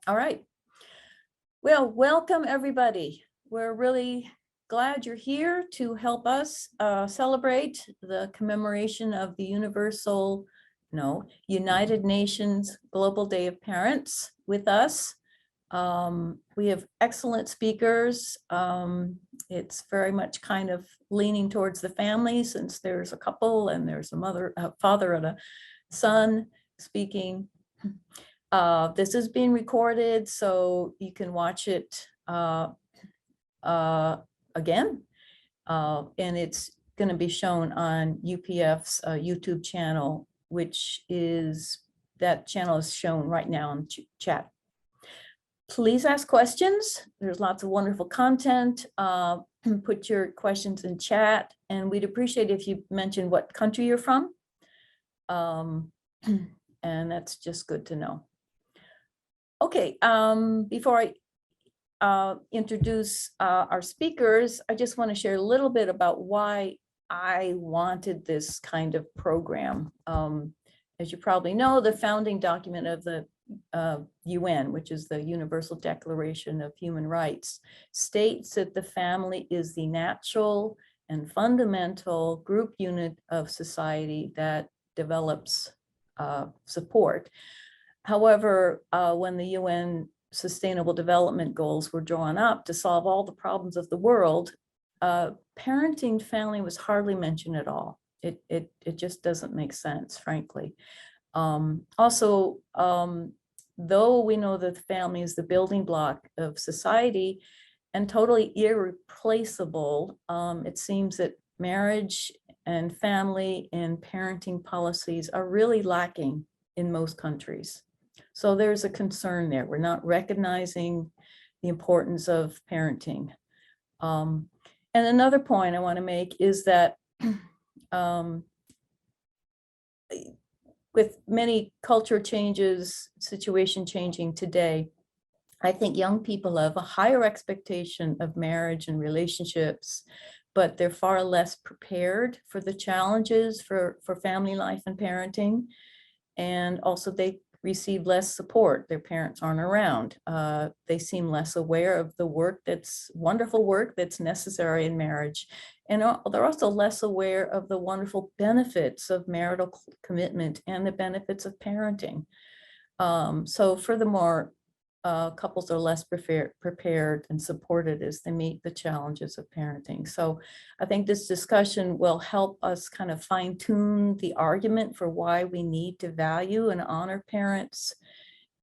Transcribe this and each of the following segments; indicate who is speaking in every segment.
Speaker 1: All right. Well, welcome everybody. We're really glad you're here to help us celebrate the commemoration of the United Nations Global Day of Parents with us. We have excellent speakers. It's very much kind of leaning towards the family, since there's a couple and there's a father and a son speaking. This is being recorded, so you can watch it again, and it's going to be shown on UPF's YouTube channel, that channel is shown right now in the chat. Please ask questions. There's lots of wonderful content. Put your questions in chat, and we'd appreciate if you mention what country you're from. And that's just good to know. Okay, before I introduce our speakers, I just want to share a little bit about why I wanted this kind of program. As you probably know, the founding document of the UN, which is the Universal Declaration of Human Rights, states that the family is the natural and fundamental group unit of society that develops support. However, when the UN Sustainable Development Goals were drawn up to solve all the problems of the world, parenting family was hardly mentioned at all. It just doesn't make sense, frankly. Also, though we know that the family is the building block of society and totally irreplaceable, it seems that marriage and family and parenting policies are really lacking in most countries. So there's a concern there. We're not recognizing the importance of parenting. And another point I want to make is that with many culture changes, situation changing today, I think young people have a higher expectation of marriage and relationships, but they're far less prepared for the challenges for family life and parenting. And also they receive less support. Their parents aren't around. They seem less aware of the wonderful work that's necessary in marriage. And they're also less aware of the wonderful benefits of marital commitment and the benefits of parenting. So furthermore, couples are less prepared and supported as they meet the challenges of parenting. So I think this discussion will help us kind of fine tune the argument for why we need to value and honor parents,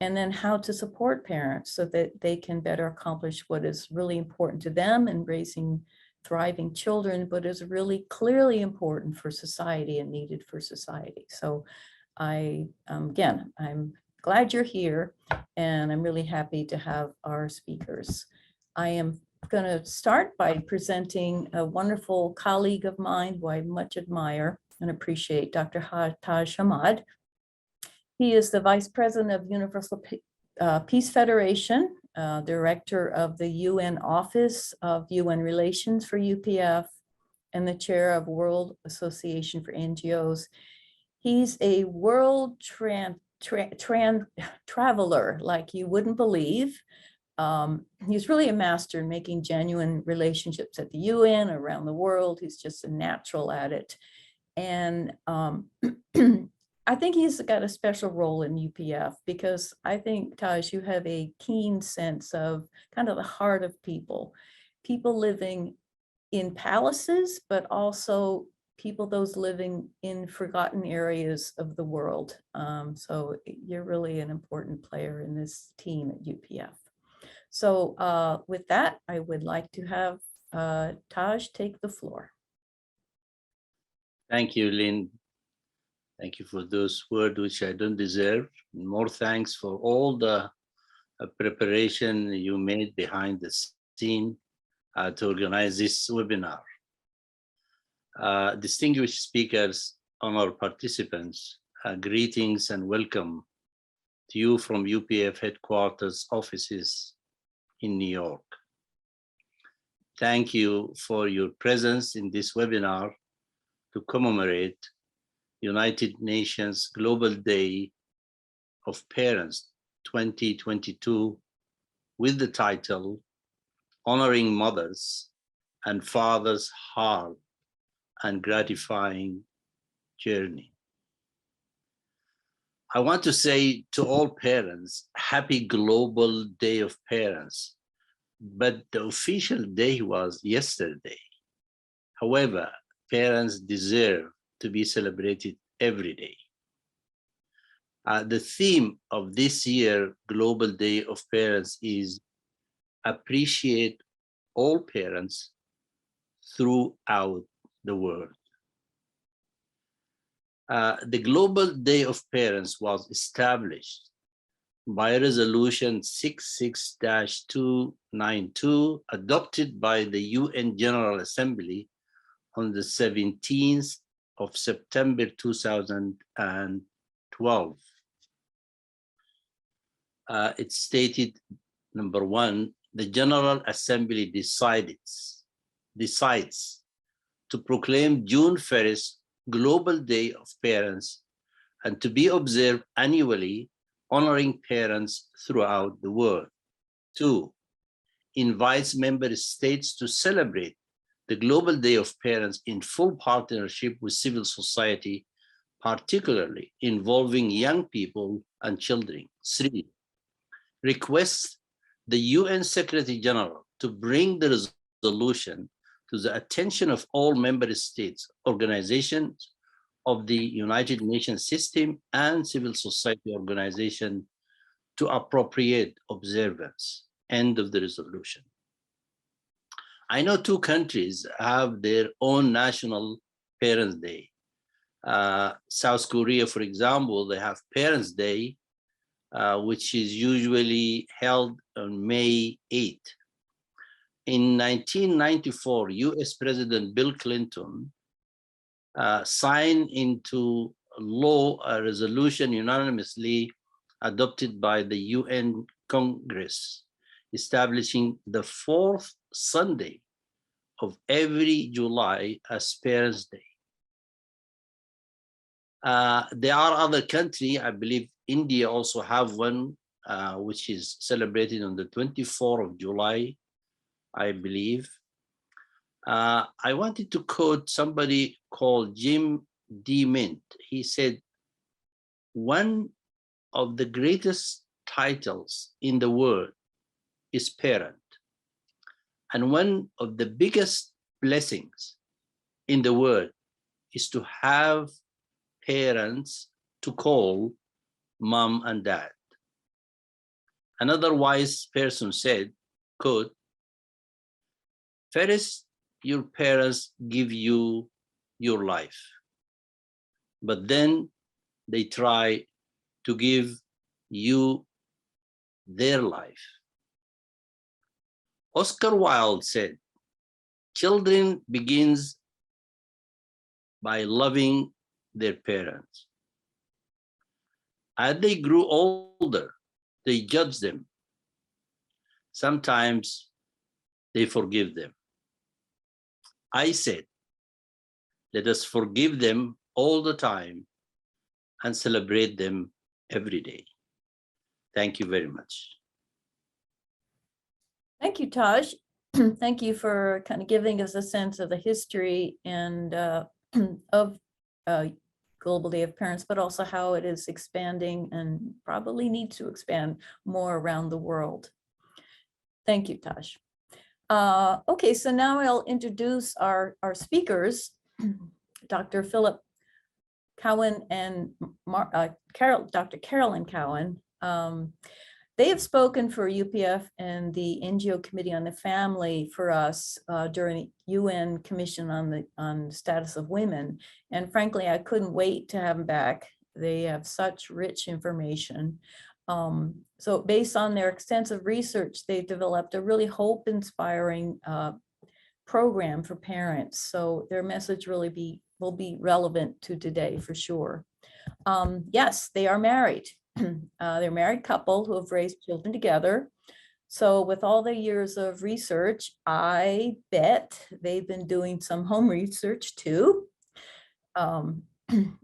Speaker 1: and then how to support parents so that they can better accomplish what is really important to them in raising thriving children, but is really clearly important for society and needed for society. So again, I'm glad you're here, and I'm really happy to have our speakers. I am going to start by presenting a wonderful colleague of mine who I much admire and appreciate, Dr. Hamad. He is the Vice President of Universal Peace Federation, Director of the UN Office of UN Relations for UPF, and the Chair of World Association for NGOs. He's a world traveler like you wouldn't believe. He's really a master in making genuine relationships at the UN, around the world. He's just a natural at it. And I think he's got a special role in UPF because I think, Taj, you have a keen sense of kind of the heart of people living in palaces, but also those living in forgotten areas of the world. So you're really an important player in this team at UPF. So with that, I would like to have Taj take the floor.
Speaker 2: Thank you, Lynn. Thank you for those words, which I don't deserve. More thanks for all the preparation you made behind the scene to organize this webinar. Distinguished speakers, honored participants, greetings and welcome to you from UPF headquarters offices in New York. Thank you for your presence in this webinar to commemorate United Nations Global Day of Parents 2022 with the title Honoring Mothers and Fathers' Hard and Gratifying Journey. I want to say to all parents, happy Global Day of Parents, but the official day was yesterday. However, parents deserve to be celebrated every day. The theme of this year Global Day of Parents is appreciate all parents throughout the world. The Global Day of Parents was established by Resolution 66-292 adopted by the UN General Assembly on the 17th of September 2012. It stated, number one, the General Assembly decides to proclaim June 1st Global Day of Parents and to be observed annually, honoring parents throughout the world. Two, invites member states to celebrate the Global Day of Parents in full partnership with civil society, particularly involving young people and children. Three, requests the UN Secretary General to bring the resolution to the attention of all member states, organizations of the United Nations system and civil society organization to appropriate observance. End of the resolution. I know 2 countries have their own national Parents' Day. South Korea, for example, they have Parents' Day, which is usually held on May 8th. In 1994, US President Bill Clinton signed into law a resolution unanimously adopted by the UN Congress, establishing the 4th Sunday of every July as Parents' Day. There are other countries, I believe India also have one, which is celebrated on the 24th of July, I believe. I wanted to quote somebody called Jim D. Mint. He said, one of the greatest titles in the world is parent. And one of the biggest blessings in the world is to have parents to call mom and dad. Another wise person said, quote, first, your parents give you your life, but then they try to give you their life. Oscar Wilde said, children begins by loving their parents. As they grew older, they judge them. Sometimes they forgive them. I said, let us forgive them all the time and celebrate them every day. Thank you very much.
Speaker 1: Thank you, Taj. Thank you for kind of giving us a sense of the history and of Global Day of Parents, but also how it is expanding and probably needs to expand more around the world. Thank you, Taj. Okay, so now I'll introduce our speakers, Dr. Philip Cowan and Dr. Carolyn Cowan. They have spoken for UPF and the NGO Committee on the Family for us during the UN Commission on the Status of Women. And frankly, I couldn't wait to have them back. They have such rich information. So based on their extensive research, they've developed a really hope-inspiring program for parents. So their message really will be relevant to today for sure. Yes, they are married. They're a married couple who have raised children together. So with all the years of research, I bet they've been doing some home research too.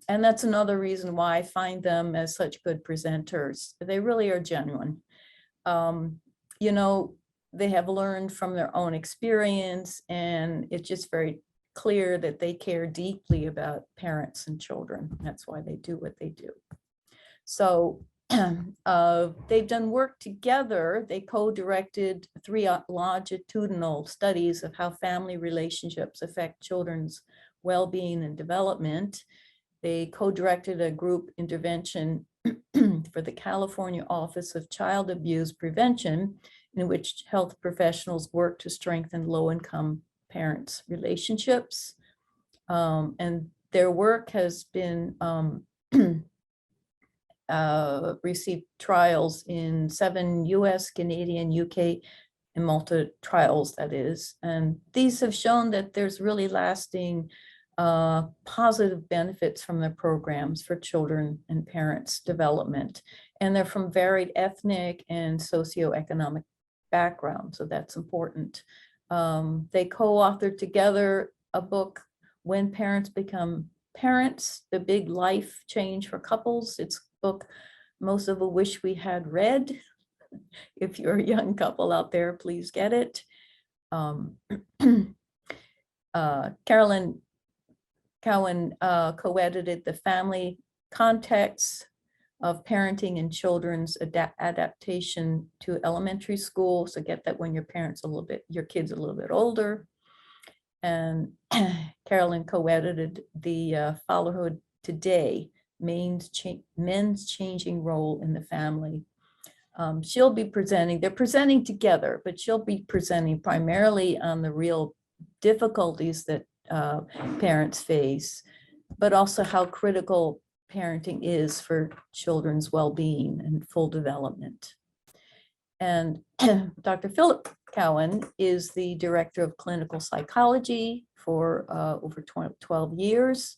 Speaker 1: And that's another reason why I find them as such good presenters. They really are genuine. You know, they have learned from their own experience, and it's just very clear that they care deeply about parents and children. That's why they do what they do. So they've done work together. They co-directed 3 longitudinal studies of how family relationships affect children's well-being and development. They co-directed a group intervention for the California Office of Child Abuse Prevention, in which health professionals work to strengthen low-income parents' relationships. And their work has been received trials in 7 US, Canadian, UK, and Malta trials, that is. And these have shown that there's really lasting positive benefits from the programs for children and parents' development. And they're from varied ethnic and socioeconomic backgrounds, so that's important. They co-authored together a book, When Parents Become Parents, The Big Life Change for Couples. It's a book most of us wish we had read. If you're a young couple out there, please get it. Carolyn Cowan co-edited The Family Context of Parenting and Children's Adaptation to Elementary School. So get that when your parents your kids a little bit older. And Carolyn co-edited the Fatherhood Today, Men's Changing Role in the Family. She'll be presenting, they're presenting together, but she'll be presenting primarily on the real difficulties that parents face, but also how critical parenting is for children's well-being and full development. And Dr. Philip Cowan is the director of clinical psychology for over 12 years,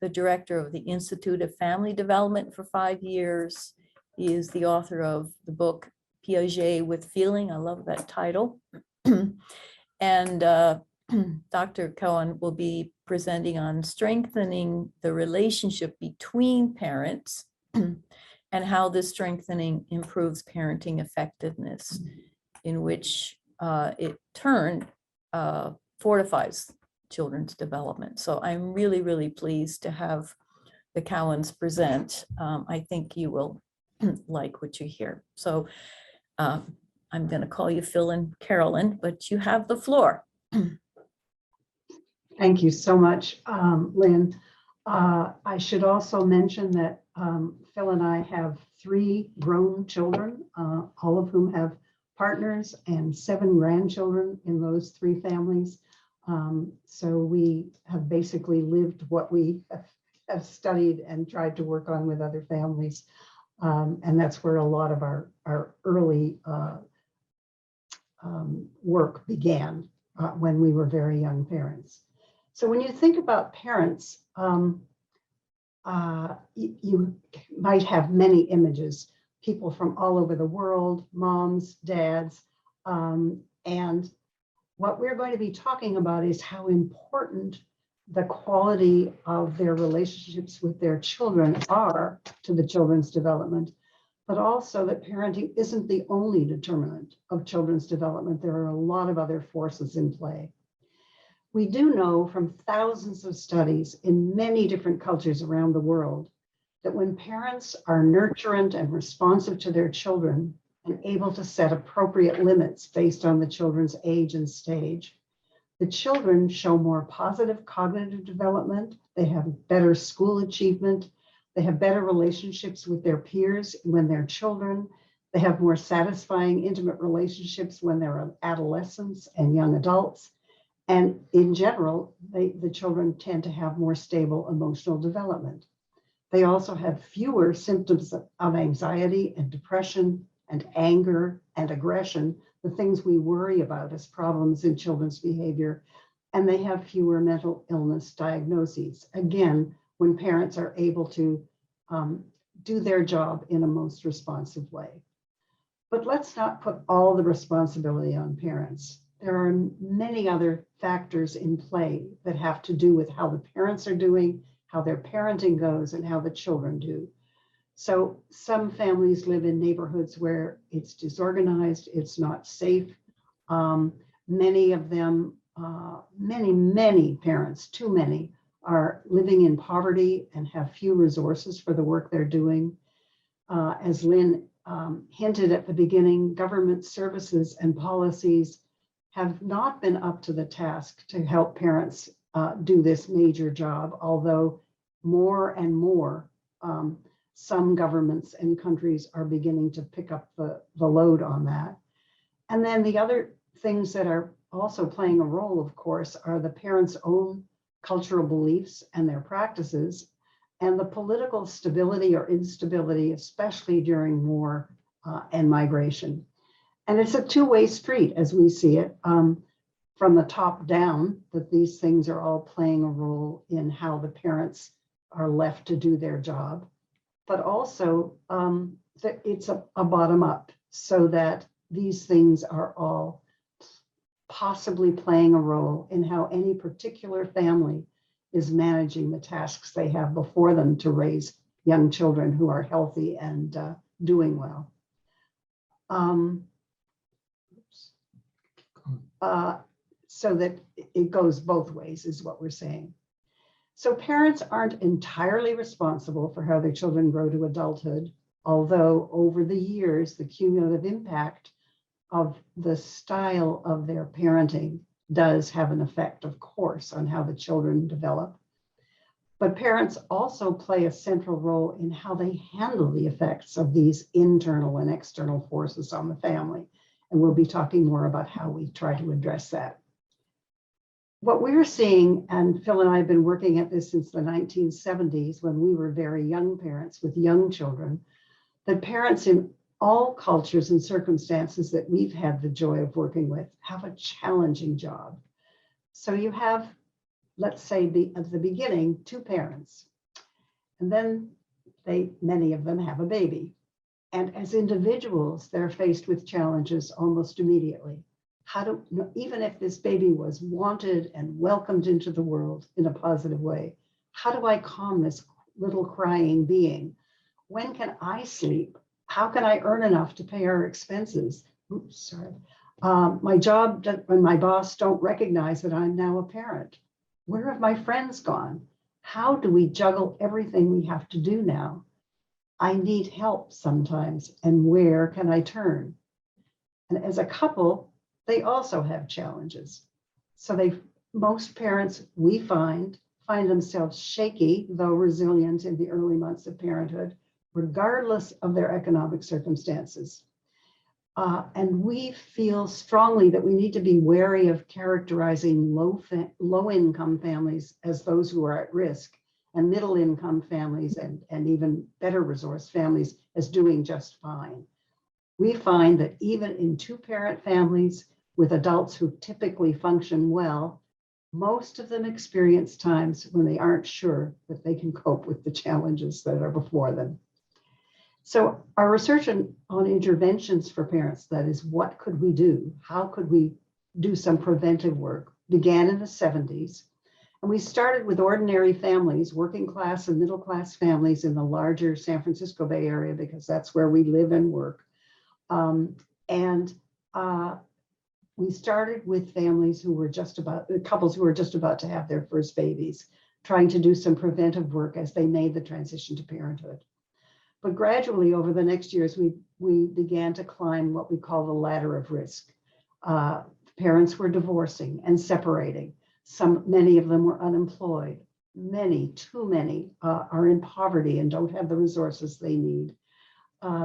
Speaker 1: the director of the Institute of Family Development for 5 years. He is the author of the book Piaget with Feeling. I love that title. And Dr. Cowan will be presenting on strengthening the relationship between parents and how this strengthening improves parenting effectiveness, in which it turn fortifies children's development. So I'm really, really pleased to have the Cowans present. I think you will like what you hear. So I'm going to call you Phil and Carolyn, but you have the floor.
Speaker 3: Thank you so much, Lynn. I should also mention that Phil and I have 3 grown children, all of whom have partners, and 7 grandchildren in those 3 families. So we have basically lived what we have studied and tried to work on with other families. And that's where a lot of our early work began when we were very young parents. So when you think about parents, you might have many images, people from all over the world, moms, dads, and what we're going to be talking about is how important the quality of their relationships with their children are to the children's development, but also that parenting isn't the only determinant of children's development. There are a lot of other forces in play. We do know from thousands of studies in many different cultures around the world that when parents are nurturant and responsive to their children and able to set appropriate limits based on the children's age and stage, the children show more positive cognitive development, they have better school achievement, they have better relationships with their peers when they're children, they have more satisfying intimate relationships when they're adolescents and young adults. And in general, the children tend to have more stable emotional development. They also have fewer symptoms of anxiety and depression and anger and aggression, the things we worry about as problems in children's behavior, and they have fewer mental illness diagnoses. Again, when parents are able to do their job in a most responsive way. But let's not put all the responsibility on parents. There are many other factors in play that have to do with how the parents are doing, how their parenting goes, and how the children do. So some families live in neighborhoods where it's disorganized, it's not safe. Many of them, many parents, too many, are living in poverty and have few resources for the work they're doing. As Lynn hinted at the beginning, government services and policies have not been up to the task to help parents do this major job, although more and more some governments and countries are beginning to pick up the load on that. And then the other things that are also playing a role, of course, are the parents' own cultural beliefs and their practices, and the political stability or instability, especially during war and migration. And it's a two-way street as we see it, from the top down, that these things are all playing a role in how the parents are left to do their job, but also that it's a bottom up, so that these things are all possibly playing a role in how any particular family is managing the tasks they have before them to raise young children who are healthy and doing well. So that it goes both ways is what we're saying. So parents aren't entirely responsible for how their children grow to adulthood, although over the years, the cumulative impact of the style of their parenting does have an effect, of course, on how the children develop. But parents also play a central role in how they handle the effects of these internal and external forces on the family. And we'll be talking more about how we try to address that. What we're seeing, and Phil and I have been working at this since the 1970s when we were very young parents with young children, that parents in all cultures and circumstances that we've had the joy of working with have a challenging job. So you have, let's say at the beginning, two parents, and then many of them have a baby. And as individuals, they're faced with challenges almost immediately. Even if this baby was wanted and welcomed into the world in a positive way, how do I calm this little crying being? When can I sleep? How can I earn enough to pay our expenses? Oops, sorry. My job and my boss don't recognize that I'm now a parent. Where have my friends gone? How do we juggle everything we have to do now? I need help sometimes, and where can I turn? And as a couple, they also have challenges. So most parents, we find themselves shaky, though resilient in the early months of parenthood, regardless of their economic circumstances. And we feel strongly that we need to be wary of characterizing low-income families as those who are at risk, and middle-income families and even better resource families as doing just fine. We find that even in two-parent families with adults who typically function well, most of them experience times when they aren't sure that they can cope with the challenges that are before them. So our research on interventions for parents, that is, what could we do? How could we do some preventive work, began in the 70s. And we started with ordinary families, working class and middle class families in the larger San Francisco Bay Area, because that's where we live and work. We started with families who were couples who were just about to have their first babies, trying to do some preventive work as they made the transition to parenthood. But gradually over the next years, we began to climb what we call the ladder of risk. Parents were divorcing and separating. Many of them were unemployed. Too many are in poverty and don't have the resources they need.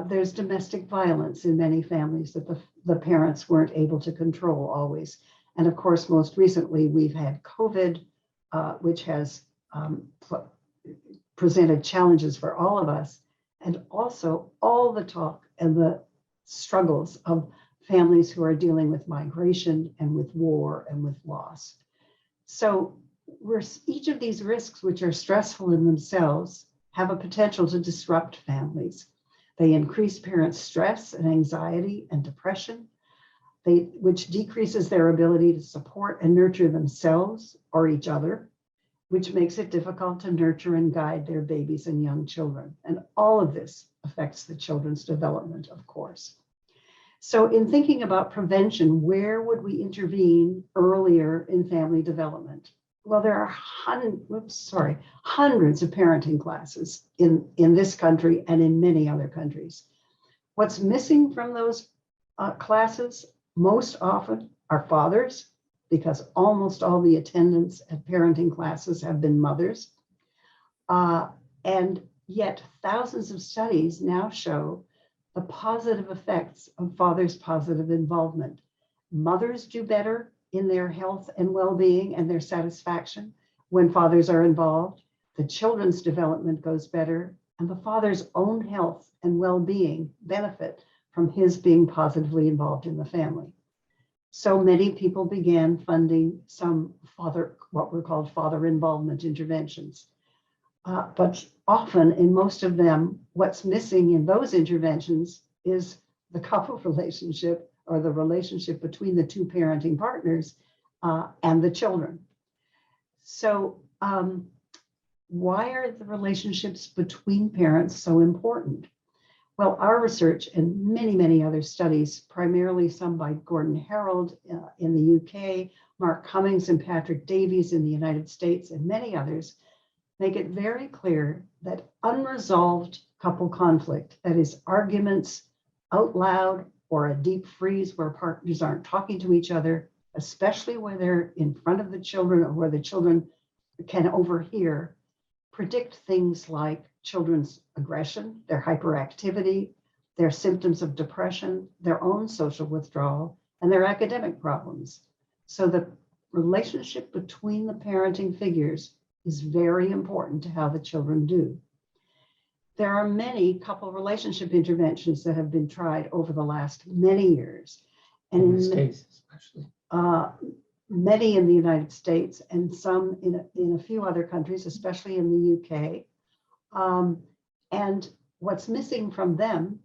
Speaker 3: There's domestic violence in many families that the parents weren't able to control always. And of course, most recently, we've had COVID, which has presented challenges for all of us, and also all the talk and the struggles of families who are dealing with migration and with war and with loss. So each of these risks, which are stressful in themselves, have a potential to disrupt families. They increase parents' stress and anxiety and depression, which decreases their ability to support and nurture themselves or each other. which makes it difficult to nurture and guide their babies and young children. And all of this affects the children's development, of course. So in thinking about prevention, where would we intervene earlier in family development? Well, there are hundreds of parenting classes in this country and in many other countries. What's missing from those classes most often are fathers, because almost all the attendants at parenting classes have been mothers. And yet thousands of studies now show the positive effects of fathers' positive involvement. Mothers do better in their health and well-being and their satisfaction when fathers are involved. The children's development goes better, and the father's own health and well-being benefit from his being positively involved in the family. So many people began funding some what were called father involvement interventions. But often in most of them, what's missing in those interventions is the couple relationship or the relationship between the two parenting partners and the children. So why are the relationships between parents so important? Well, our research and many, many other studies, primarily some by Gordon Harold in the UK, Mark Cummings and Patrick Davies in the United States, and many others, make it very clear that unresolved couple conflict, that is arguments out loud or a deep freeze where partners aren't talking to each other, especially when they're in front of the children or where the children can overhear, predict things like children's aggression, their hyperactivity, their symptoms of depression, their own social withdrawal, and their academic problems. So the relationship between the parenting figures is very important to how the children do. There are many couple relationship interventions that have been tried over the last many years. And
Speaker 4: in the States, especially.
Speaker 3: Many in the United States and some in a few other countries, especially in the UK. And what's missing from them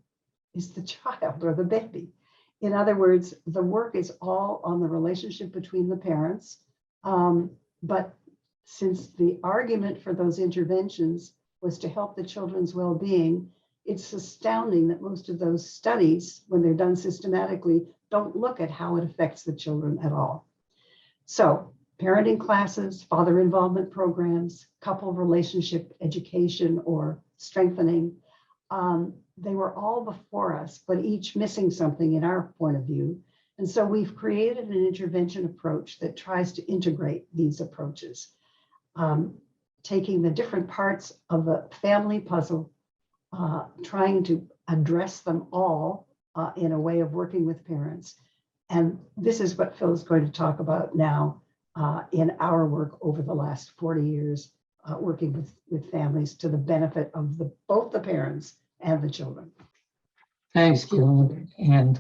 Speaker 3: is the child or the baby. In other words, the work is all on the relationship between the parents. But since the argument for those interventions was to help the children's well-being, it's astounding that most of those studies, when they're done systematically, don't look at how it affects the children at all. So parenting classes, father involvement programs, couple relationship education or strengthening, they were all before us, but each missing something in our point of view. And so we've created an intervention approach that tries to integrate these approaches, taking the different parts of the family puzzle, trying to address them all in a way of working with parents. And this is what Phil is going to talk about now in our work over the last 40 years, working with families to the benefit of both the parents and the children.
Speaker 4: Thanks, Carolyn. And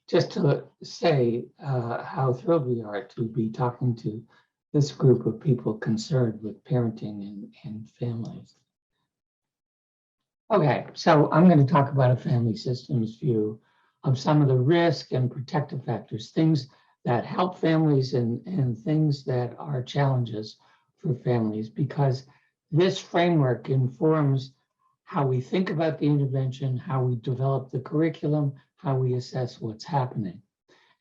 Speaker 4: just to say how thrilled we are to be talking to this group of people concerned with parenting and families. Okay, so I'm going to talk about a family systems view of some of the risk and protective factors, things that help families and things that are challenges for families, because this framework informs how we think about the intervention, how we develop the curriculum, how we assess what's happening.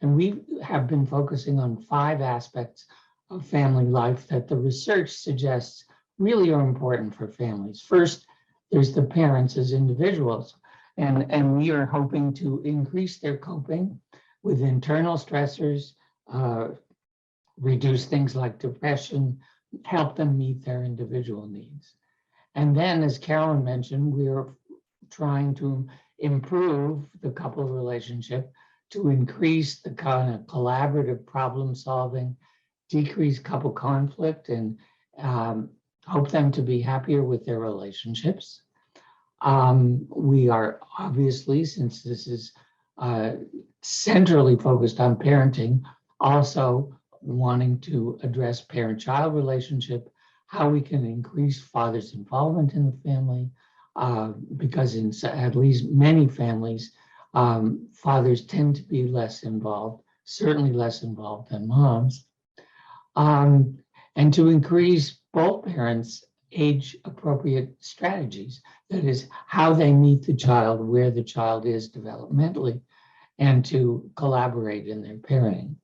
Speaker 4: And we have been focusing on 5 aspects of family life that the research suggests really are important for families. First, there's the parents as individuals. And we are hoping to increase their coping with internal stressors, reduce things like depression, help them meet their individual needs. And then, as Carolyn mentioned, we are trying to improve the couple relationship to increase the kind of collaborative problem solving, decrease couple conflict, and hope them to be happier with their relationships. We are obviously, since this is centrally focused on parenting, also wanting to address parent-child relationship, how we can increase fathers' involvement in the family, because in at least many families, fathers tend to be less involved, certainly less involved than moms. and to increase both parents' age-appropriate strategies. That is, how they meet the child, where the child is developmentally, and to collaborate in their parenting.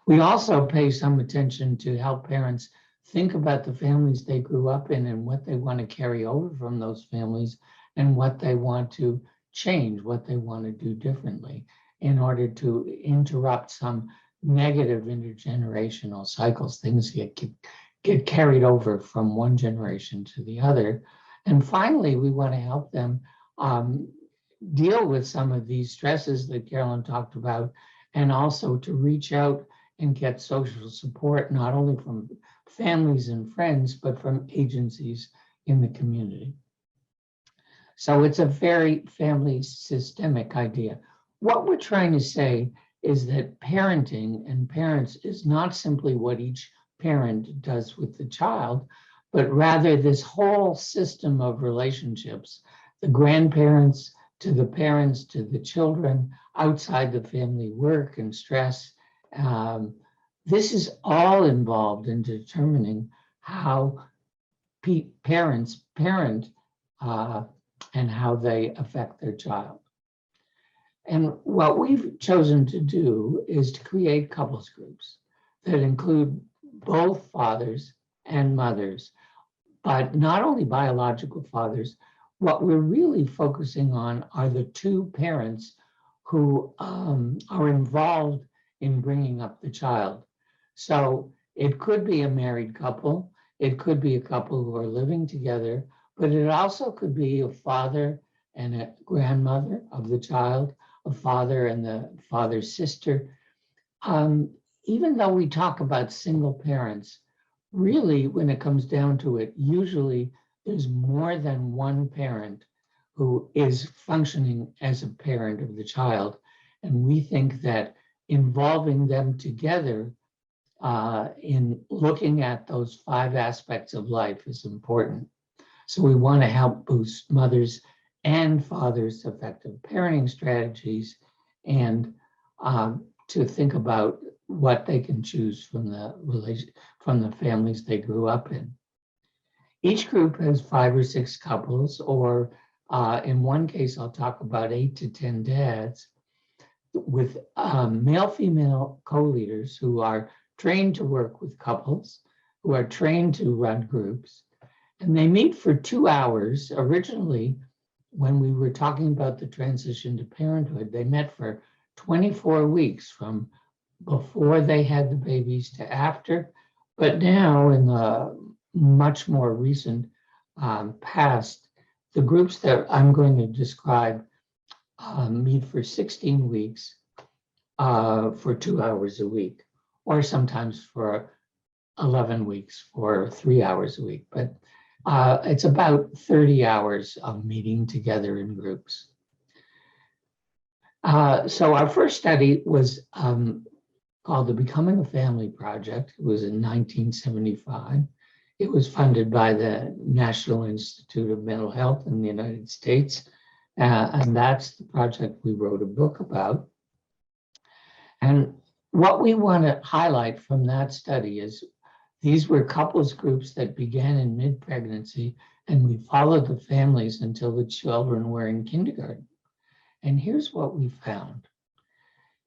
Speaker 4: We also pay some attention to help parents think about the families they grew up in and what they want to carry over from those families and what they want to change, what they want to do differently in order to interrupt some negative intergenerational cycles. Things get carried over from one generation to the other. And finally, we want to help them deal with some of these stresses that Carolyn talked about, and also to reach out and get social support, not only from families and friends, but from agencies in the community. So it's a very family systemic idea. What we're trying to say is that parenting and parents is not simply what each parent does with the child, but rather this whole system of relationships, the grandparents to the parents to the children, outside the family work and stress. This is all involved in determining how parents parent and how they affect their child. And what we've chosen to do is to create couples groups that include both fathers and mothers, but not only biological fathers. What we're really focusing on are the two parents who are involved in bringing up the child. So it could be a married couple, it could be a couple who are living together, but it also could be a father and a grandmother of the child, a father and the father's sister. Even though we talk about single parents, really, when it comes down to it, usually there's more than one parent who is functioning as a parent of the child. And we think that involving them together in looking at those 5 aspects of life is important. So we want to help boost mothers and fathers' effective parenting strategies, and to think about what they can choose from the families they grew up in. Each group has 5 or 6 couples, or in one case, I'll talk about 8 to 10 dads with male-female co-leaders who are trained to work with couples, who are trained to run groups, and they meet for 2 hours. Originally, when we were talking about the transition to parenthood, they met for 24 weeks from before they had the babies to after. But now, in the much more recent past, the groups that I'm going to describe meet for 16 weeks for 2 hours a week, or sometimes for 11 weeks for 3 hours a week. But it's about 30 hours of meeting together in groups. So our first study was called the Becoming a Family Project. It was in 1975. It was funded by the National Institute of Mental Health in the United States. And that's the project we wrote a book about. And what we want to highlight from that study is these were couples groups that began in mid-pregnancy, and we followed the families until the children were in kindergarten. And here's what we found.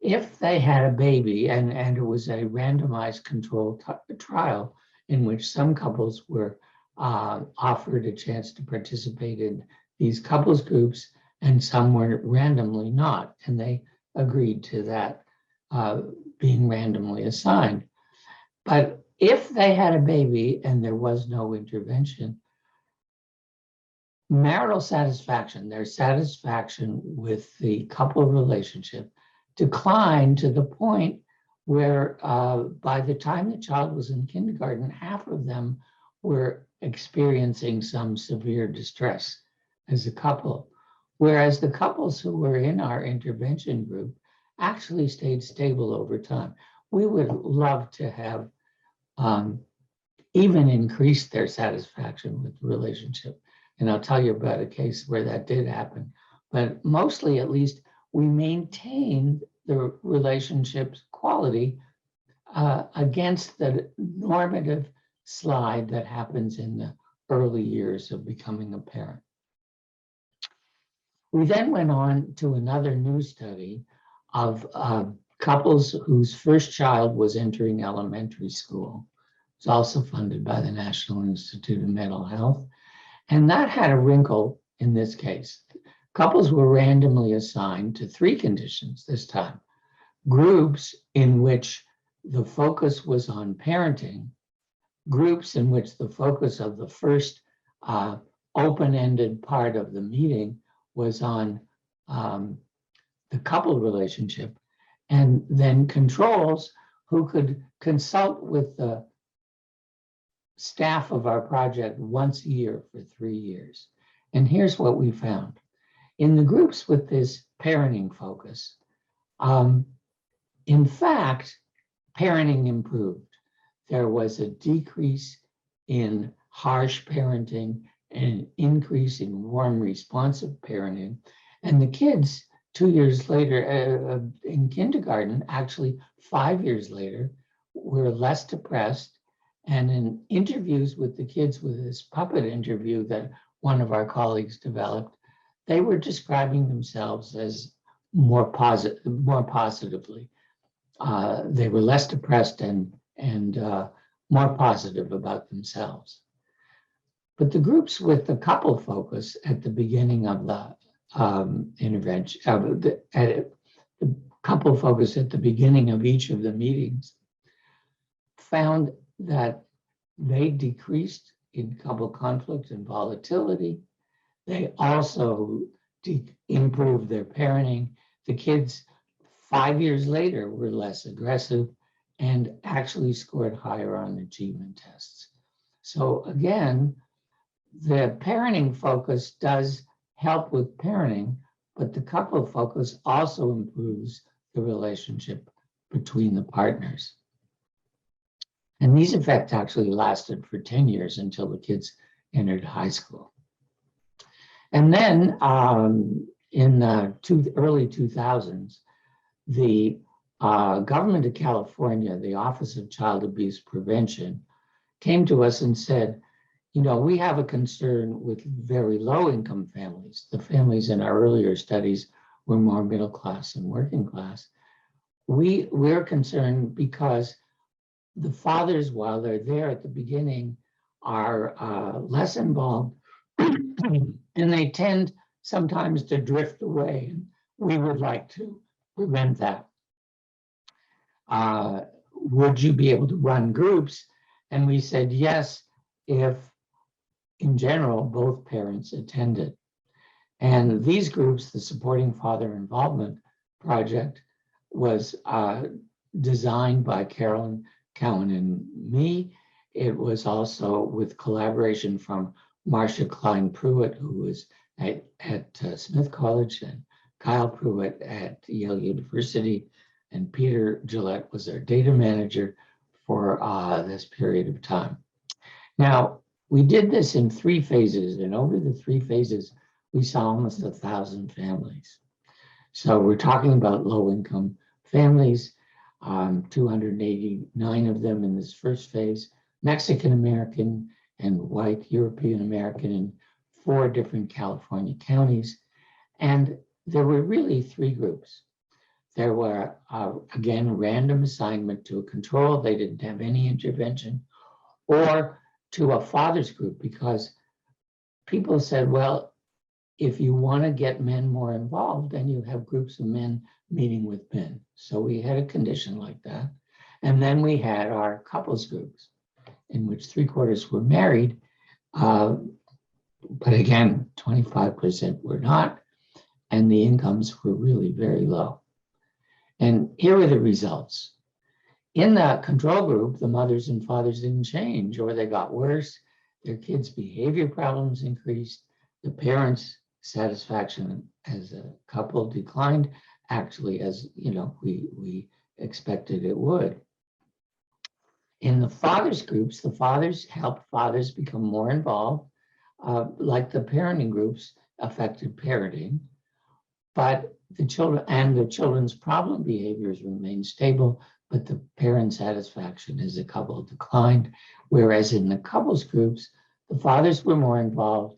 Speaker 4: If they had a baby, and it was a randomized controlled trial in which some couples were offered a chance to participate in these couples groups, and some were randomly not, and they agreed to that being randomly assigned. But if they had a baby and there was no intervention, marital satisfaction, their satisfaction with the couple relationship, declined to the point where by the time the child was in kindergarten, half of them were experiencing some severe distress as a couple, whereas the couples who were in our intervention group actually stayed stable over time. We would love to have even increased their satisfaction with the relationship. And I'll tell you about a case where that did happen. But mostly, at least, we maintained the relationship's quality against the normative slide that happens in the early years of becoming a parent. We then went on to another new study of couples whose first child was entering elementary school. It's also funded by the National Institute of Mental Health. And that had a wrinkle in this case. Couples were randomly assigned to 3 conditions this time. Groups in which the focus was on parenting, groups in which the focus of the first open-ended part of the meeting was on the couple relationship, and then controls who could consult with the staff of our project once a year for 3 years. And here's what we found. In the groups with this parenting focus, in fact, parenting improved. There was a decrease in harsh parenting and an increase in warm, responsive parenting. And the kids, 2 years later in kindergarten, actually 5 years later, were less depressed. And in interviews with the kids, with this puppet interview that one of our colleagues developed, they were describing themselves as more positively. They were less depressed and more positive about themselves. But the groups with the couple focus at the beginning of the intervention, the couple focus at the beginning of each of the meetings, found that they decreased in couple conflict and volatility. They also improved their parenting. The kids 5 years later were less aggressive and actually scored higher on achievement tests. So again, the parenting focus does help with parenting, but the couple focus also improves the relationship between the partners. And these effects actually lasted for 10 years until the kids entered high school. And then in the early 2000s, the government of California, the Office of Child Abuse Prevention, came to us and said, you know, we have a concern with very low income families. The families in our earlier studies were more middle class and working class. We're concerned because the fathers, while they're there at the beginning, are less involved and they tend sometimes to drift away. And we would like to prevent that. Would you be able to run groups? And we said yes, if in general both parents attended. And these groups, the Supporting Father Involvement Project, was designed by Carolyn, Cowan, and me. It was also with collaboration from Marcia Klein Pruitt, who was at Smith College, and Kyle Pruitt at Yale University, and Peter Gillette was our data manager for this period of time. Now, we did this in 3 phases, and over the 3 phases, we saw almost 1,000 families. So we're talking about low-income families, 289 of them in this first phase, Mexican-American and white European-American in 4 different California counties. And there were really 3 groups. There were, again, random assignment to a control. They didn't have any intervention, or to a father's group, because people said, well, if you want to get men more involved, then you have groups of men meeting with men. So we had a condition like that. And then we had our couples groups, in which 3/4 were married. But again, 25% were not, and the incomes were really very low. And here are the results. In the control group, the mothers and fathers didn't change, or they got worse. Their kids' behavior problems increased. The parents' satisfaction as a couple declined, actually, as you know, we expected it would. In the fathers groups, the fathers helped fathers become more involved, like the parenting groups affected parenting, but the children's problem behaviors remained stable, but the parent satisfaction as a couple declined. Whereas in the couples groups, the fathers were more involved.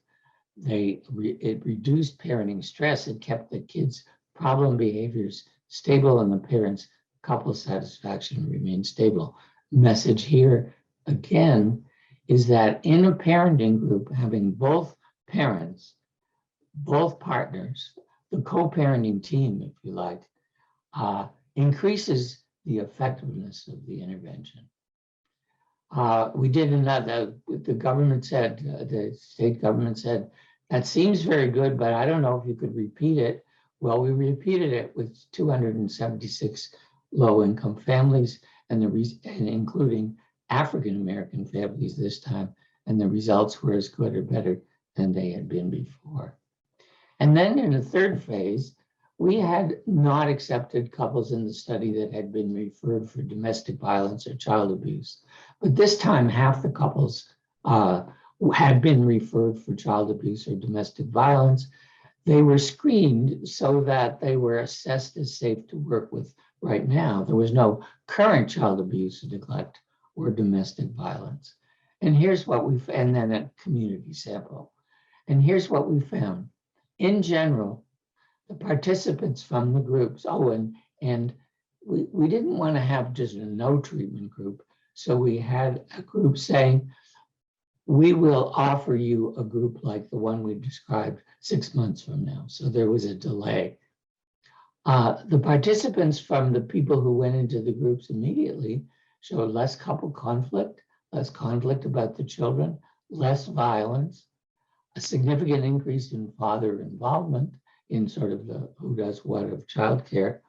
Speaker 4: It reduced parenting stress. It kept the kids' problem behaviors stable, and the parents' couple satisfaction remained stable. Message here again is that in a parenting group, having both parents, both partners, the co-parenting team, if you like, increases the effectiveness of the intervention. We did another, the government said, the state government said, that seems very good, but I don't know if you could repeat it. Well, we repeated it with 276 low-income families and including African-American families this time, and the results were as good or better than they had been before. And then in the third phase, we had not accepted couples in the study that had been referred for domestic violence or child abuse. But this time, half the couples had been referred for child abuse or domestic violence. They were screened so that they were assessed as safe to work with right now. There was no current child abuse, neglect, or domestic violence. And here's what and then a community sample. And here's what we found. In general, the participants from the groups, and we didn't want to have just a no treatment group. So we had a group saying, we will offer you a group like the one we described 6 months from now. So there was a delay. The participants from the people who went into the groups immediately showed less couple conflict, less conflict about the children, less violence, a significant increase in father involvement in sort of the who does what of childcare.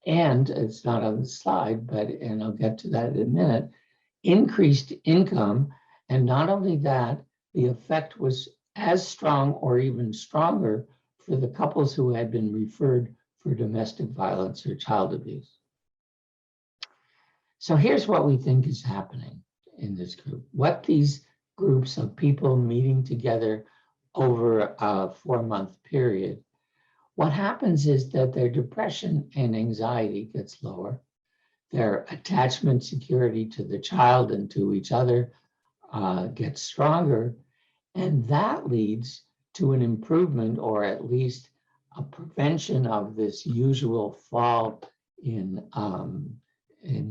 Speaker 4: And it's not on the slide, and I'll get to that in a minute, increased income. And not only that, the effect was as strong or even stronger for the couples who had been referred for domestic violence or child abuse. So here's what we think is happening in this group. What these groups of people meeting together over a 4-month period, what happens is that their depression and anxiety gets lower. Their attachment security to the child and to each other gets stronger. And that leads to an improvement, or at least a prevention of this usual fall in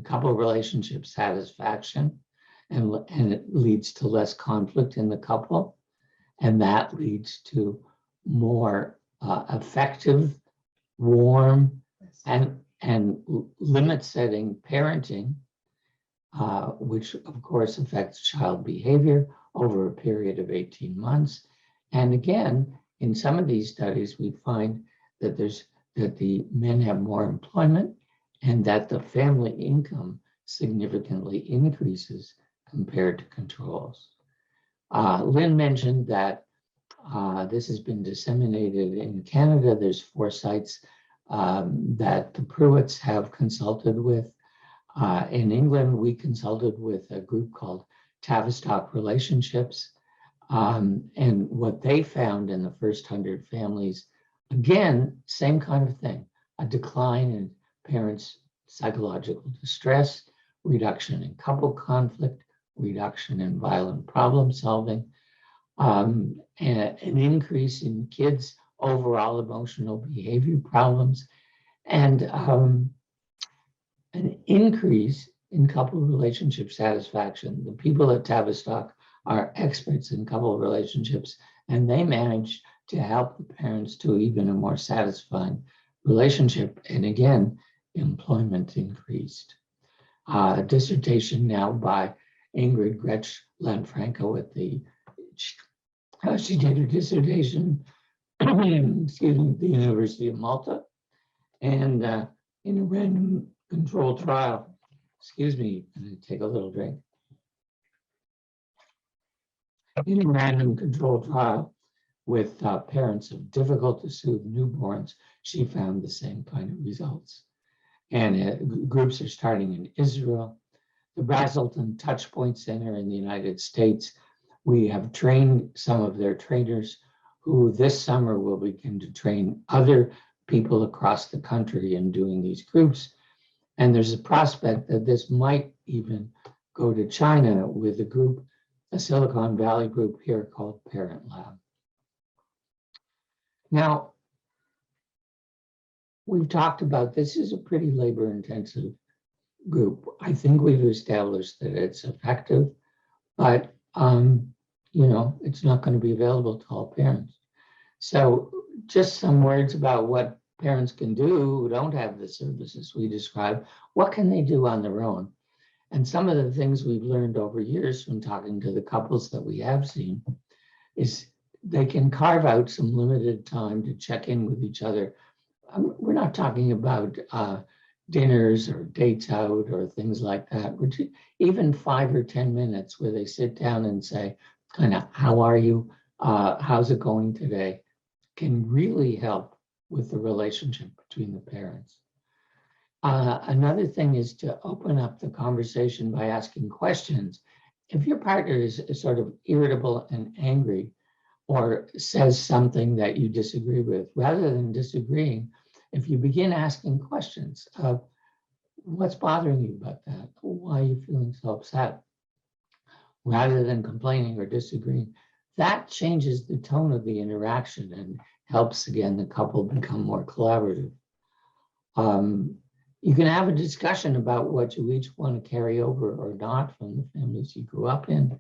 Speaker 4: couple relationship satisfaction. And it leads to less conflict in the couple. And that leads to more effective, warm, and limit-setting parenting, which of course affects child behavior over a period of 18 months. And again, in some of these studies, we find that the men have more employment and that the family income significantly increases compared to controls. Lynn mentioned that this has been disseminated in Canada. There's 4 sites that the Pruitts have consulted with. In England, we consulted with a group called Tavistock Relationships. And what they found in the first 100 families, again, same kind of thing, a decline in parents' psychological distress, reduction in couple conflict, reduction in violent problem solving, and an increase in kids' overall emotional behavior problems, and an increase in couple relationship satisfaction. The people at Tavistock are experts in couple relationships, and they manage to help the parents to even a more satisfying relationship. And again, employment increased. A dissertation now by Ingrid Gretsch Lanfranco at she did her dissertation, excuse me, at the University of Malta, and in a random controlled trial, excuse me, I'm going to take a little drink. In a random controlled trial with parents of difficult to soothe newborns, she found the same kind of results. And groups are starting in Israel. The Brazelton Touchpoint Center in the United States, we have trained some of their trainers who this summer will begin to train other people across the country in doing these groups. And there's a prospect that this might even go to China with a group, a Silicon Valley group here called Parent Lab. Now, we've talked about this is a pretty labor-intensive group. I think we've established that it's effective, but you know, it's not going to be available to all parents. So just some words about what parents can do who don't have the services we described. What can they do on their own? And some of the things we've learned over years from talking to the couples that we have seen is they can carve out some limited time to check in with each other. We're not talking about dinners or dates out or things like that. Even 5 or 10 minutes where they sit down and say, kind of, how are you? How's it going today? Can really help with the relationship between the parents. Another thing is to open up the conversation by asking questions. If your partner is sort of irritable and angry or says something that you disagree with, rather than disagreeing, if you begin asking questions of what's bothering you about that, why are you feeling so upset, rather than complaining or disagreeing, that changes the tone of the interaction and helps, again, the couple become more collaborative. You can have a discussion about what you each want to carry over or not from the families you grew up in.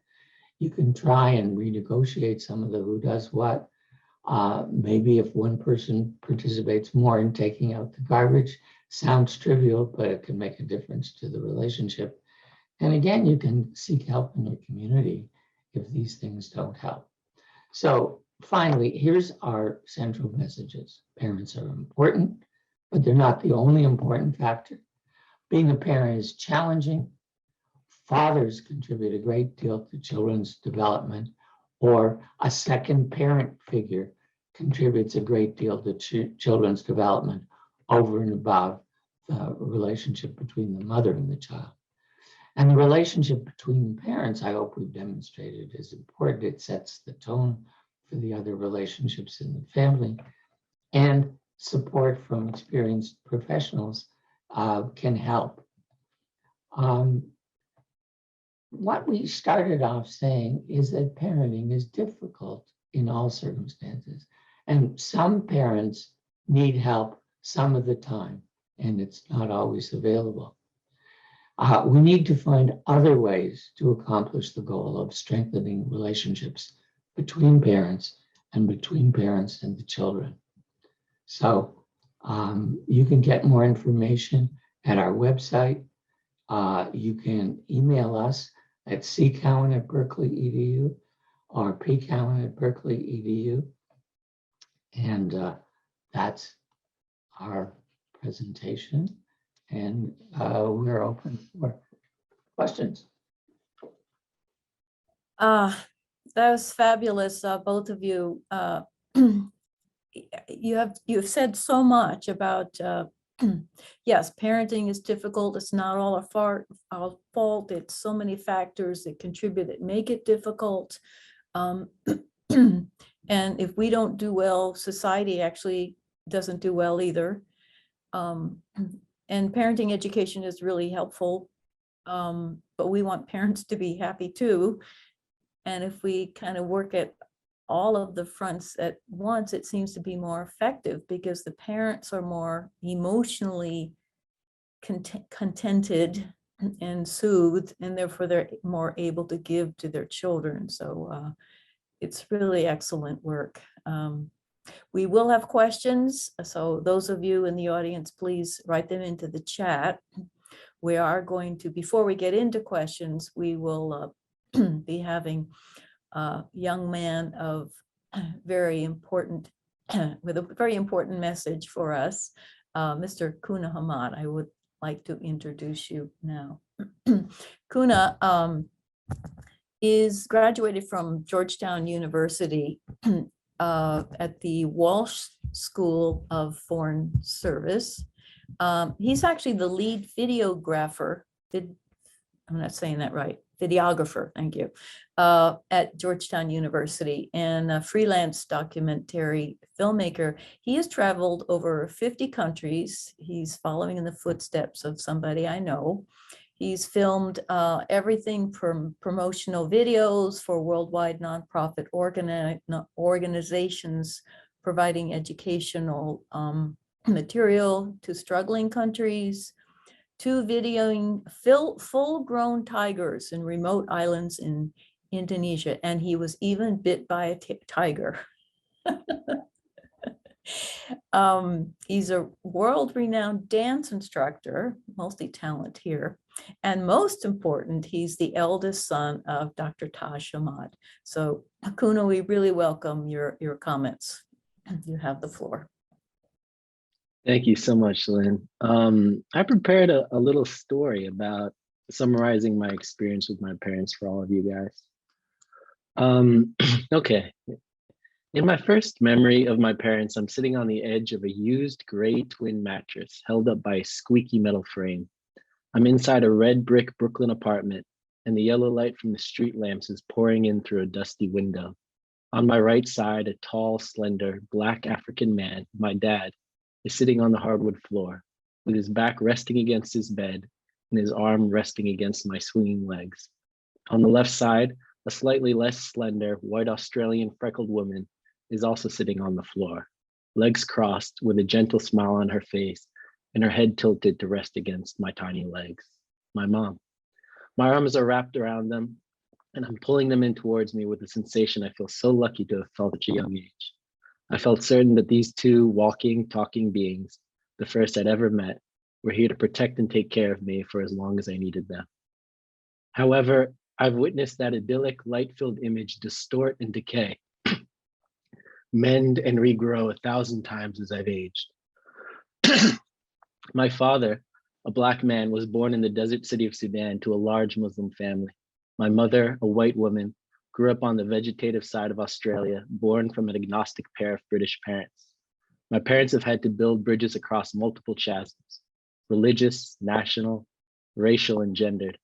Speaker 4: You can try and renegotiate some of the who does what. Maybe if one person participates more in taking out the garbage, sounds trivial, but it can make a difference to the relationship. And again, you can seek help in your community if these things don't help. So finally, here's our central messages. Parents are important, but they're not the only important factor. Being a parent is challenging. Fathers contribute a great deal to children's development, or a second parent figure contributes a great deal to children's development over and above the relationship between the mother and the child. And the relationship between the parents, I hope we've demonstrated, is important. It sets the tone for the other relationships in the family, and support from experienced professionals can help. What we started off saying is that parenting is difficult in all circumstances, and some parents need help some of the time, and it's not always available. We need to find other ways to accomplish the goal of strengthening relationships between parents and between parents and the children. So you can get more information at our website. You can email us at ccowan@berkeley.edu or pcowan@berkeley.edu. And that's our presentation. And we're open for questions.
Speaker 1: That was fabulous, both of you. You've said so much about yes, parenting is difficult. It's not all our fault. It's so many factors that contribute that make it difficult. And if we don't do well, society actually doesn't do well either. And parenting education is really helpful, but we want parents to be happy too. And if we kind of work at all of the fronts at once, it seems to be more effective because the parents are more emotionally contented and soothed, and therefore they're more able to give to their children. So it's really excellent work. We will have questions, so those of you in the audience, please write them into the chat. We are going to, before we get into questions, we will be having a young man of very important, with a very important message for us, Mr. Kuna Hamad. I would like to introduce you now. Kuna is graduated from Georgetown University at the Walsh School of Foreign Service. He's actually the lead videographer. I'm not saying that right. videographer, thank you, at Georgetown University and a freelance documentary filmmaker. He has traveled over 50 countries. He's following in the footsteps of somebody I know. He's filmed everything from promotional videos for worldwide nonprofit organizations providing educational material to struggling countries, to videoing full-grown tigers in remote islands in Indonesia. And he was even bit by a tiger. He's a world-renowned dance instructor, multi-talent here. And most important, he's the eldest son of Dr. Taj Hamad. So Hakuna, we really welcome your comments. You have the floor.
Speaker 5: Thank you so much, Lynn. I prepared a little story about summarizing my experience with my parents for all of you guys. Okay. In my first memory of my parents, I'm sitting on the edge of a used gray twin mattress held up by a squeaky metal frame. I'm inside a red brick Brooklyn apartment, and the yellow light from the street lamps is pouring in through a dusty window. On my right side, a tall, slender, Black African man, my dad, is sitting on the hardwood floor, with his back resting against his bed and his arm resting against my swinging legs. On the left side, a slightly less slender, white Australian freckled woman is also sitting on the floor, legs crossed with a gentle smile on her face and her head tilted to rest against my tiny legs, my mom. My arms are wrapped around them and I'm pulling them in towards me with a sensation I feel so lucky to have felt at a young age. I felt certain that these two walking, talking beings, the first I'd ever met, were here to protect and take care of me for as long as I needed them. However, I've witnessed that idyllic, light-filled image distort and decay, mend and regrow 1,000 times as I've aged. My father, a Black man, was born in the desert city of Sudan to a large Muslim family. My mother, a white woman, grew up on the vegetative side of Australia, born from an agnostic pair of British parents. My parents have had to build bridges across multiple chasms, religious, national, racial, and gendered.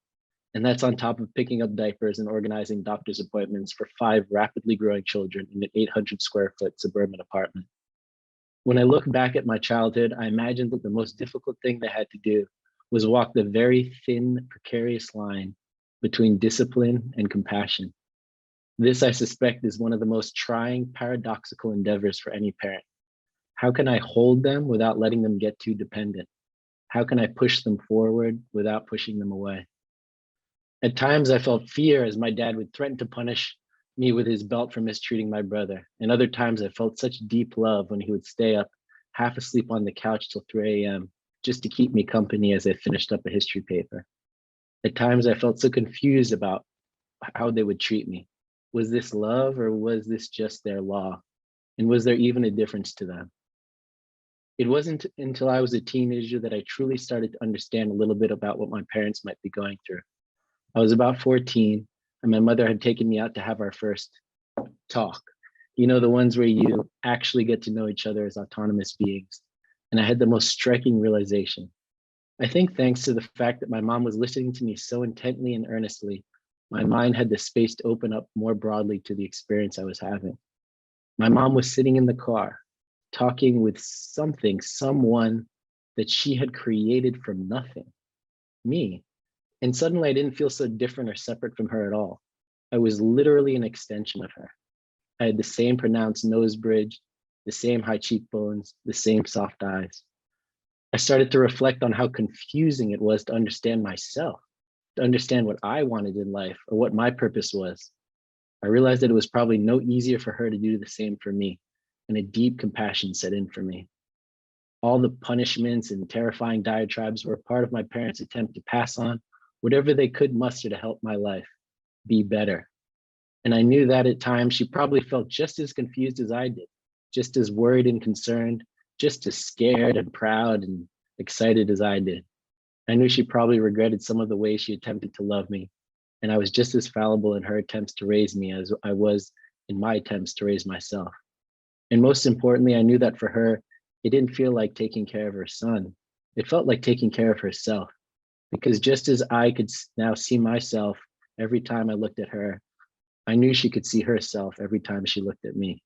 Speaker 5: And that's on top of picking up diapers and organizing doctor's appointments for 5 rapidly growing children in an 800 square foot suburban apartment. When I look back at my childhood, I imagine that the most difficult thing they had to do was walk the very thin, precarious line between discipline and compassion. This, I suspect, is one of the most trying, paradoxical endeavors for any parent. How can I hold them without letting them get too dependent? How can I push them forward without pushing them away? At times, I felt fear as my dad would threaten to punish me with his belt for mistreating my brother. And other times, I felt such deep love when he would stay up, half asleep on the couch till 3 a.m., just to keep me company as I finished up a history paper. At times, I felt so confused about how they would treat me. Was this love or was this just their law? And was there even a difference to them? It wasn't until I was a teenager that I truly started to understand a little bit about what my parents might be going through. I was about 14 and my mother had taken me out to have our first talk. You know, the ones where you actually get to know each other as autonomous beings. And I had the most striking realization. I think thanks to the fact that my mom was listening to me so intently and earnestly, my mind had the space to open up more broadly to the experience I was having. My mom was sitting in the car, talking with someone that she had created from nothing, me. And suddenly I didn't feel so different or separate from her at all. I was literally an extension of her. I had the same pronounced nose bridge, the same high cheekbones, the same soft eyes. I started to reflect on how confusing it was to understand myself, to understand what I wanted in life or what my purpose was. I realized that it was probably no easier for her to do the same for me, and a deep compassion set in for me. All the punishments and terrifying diatribes were part of my parents' attempt to pass on whatever they could muster to help my life be better. And I knew that at times she probably felt just as confused as I did, just as worried and concerned, just as scared and proud and excited as I did. I knew she probably regretted some of the ways she attempted to love me, and I was just as fallible in her attempts to raise me as I was in my attempts to raise myself. And most importantly, I knew that for her, it didn't feel like taking care of her son. It felt like taking care of herself, because just as I could now see myself Every time I looked at her, I knew she could see herself every time she looked at me.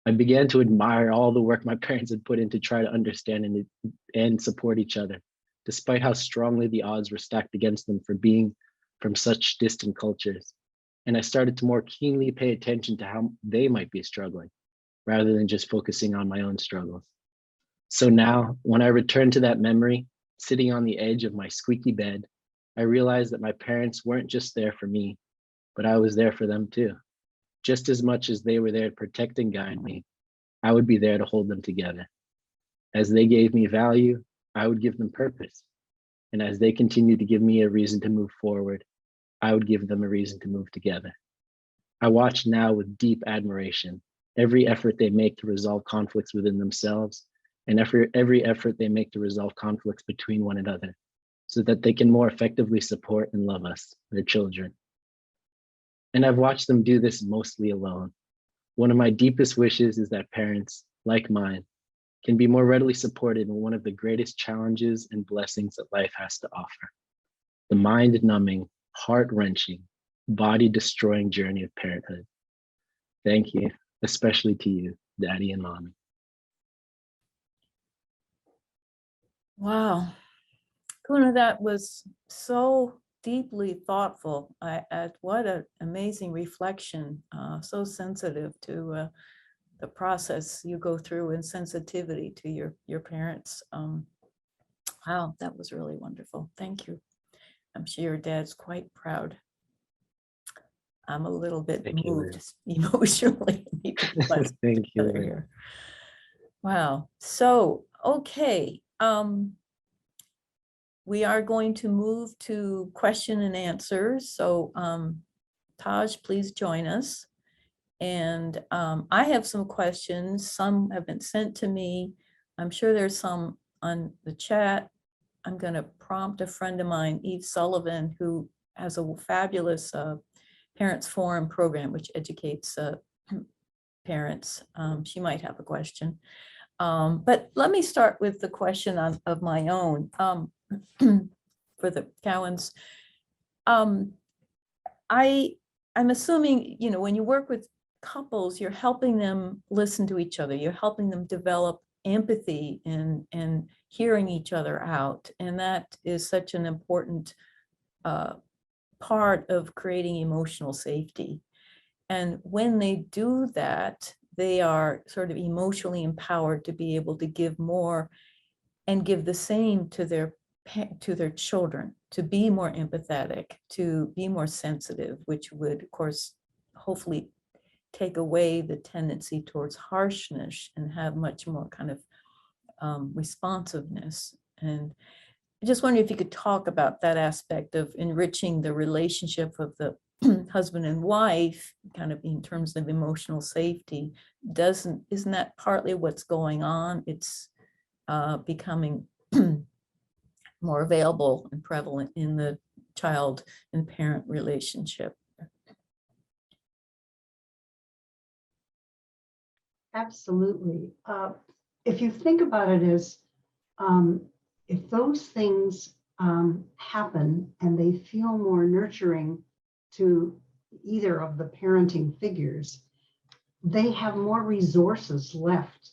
Speaker 5: I began to admire all the work my parents had put in to try to understand and support each other, despite how strongly the odds were stacked against them for being from such distant cultures. And I started to more keenly pay attention to how they might be struggling, rather than just focusing on my own struggles. So now, when I return to that memory, sitting on the edge of my squeaky bed, I realized that my parents weren't just there for me, but I was there for them too. Just as much as they were there to protect and guide me, I would be there to hold them together. As they gave me value, I would give them purpose. And as they continued to give me a reason to move forward, I would give them a reason to move together. I watch now with deep admiration every effort they make to resolve conflicts within themselves, and every effort they make to resolve conflicts between one another, so that they can more effectively support and love us, their children. And I've watched them do this mostly alone. One of my deepest wishes is that parents, like mine, can be more readily supported in one of the greatest challenges and blessings that life has to offer: the mind-numbing, heart-wrenching, body-destroying journey of parenthood. Thank you, especially to you, Daddy and Mommy.
Speaker 1: Wow. Kuna, that was so deeply thoughtful. What an amazing reflection, so sensitive to the process you go through and sensitivity to your parents. Wow, that was really wonderful. Thank you. I'm sure your dad's quite proud. I'm a little bit
Speaker 5: Thank you,
Speaker 1: moved emotionally.
Speaker 5: Thank you, Lynn.
Speaker 1: Here. Wow. So, okay. We are going to move to question and answers. So Taj, please join us. And I have some questions. Some have been sent to me. I'm sure there's some on the chat. I'm going to prompt a friend of mine, Eve Sullivan, who has a fabulous Parents Forum program, which educates parents. She might have a question. But let me start with the question of my own. For the Cowans, I'm assuming, when you work with couples, you're helping them listen to each other. You're helping them develop empathy and hearing each other out. And that is such an important part of creating emotional safety. And when they do that, they are sort of emotionally empowered to be able to give more and give the same to their children, to be more empathetic, to be more sensitive, which would, of course, hopefully take away the tendency towards harshness and have much more kind of responsiveness. And I just wonder if you could talk about that aspect of enriching the relationship of the husband and wife, kind of in terms of emotional safety. Isn't that partly what's going on? It's becoming more available and prevalent in the child and parent relationship.
Speaker 3: Absolutely. If you think about it as, if those things happen and they feel more nurturing to either of the parenting figures, they have more resources left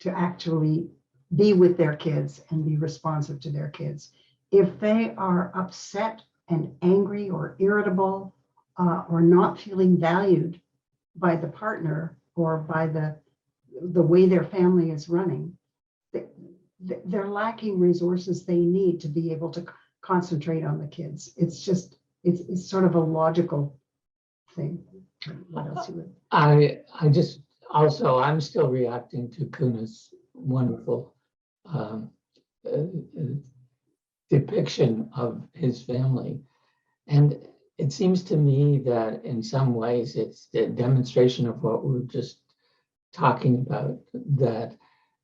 Speaker 3: to actually be with their kids and be responsive to their kids. If they are upset and angry or irritable or not feeling valued by the partner or by the way their family is running, they're lacking resources they need to be able to concentrate on the kids. It's just, it's sort of a logical thing. What else you would?
Speaker 4: I just also, I'm still reacting to Kuna's wonderful depiction of his family. And it seems to me that in some ways it's the demonstration of what we were just talking about, that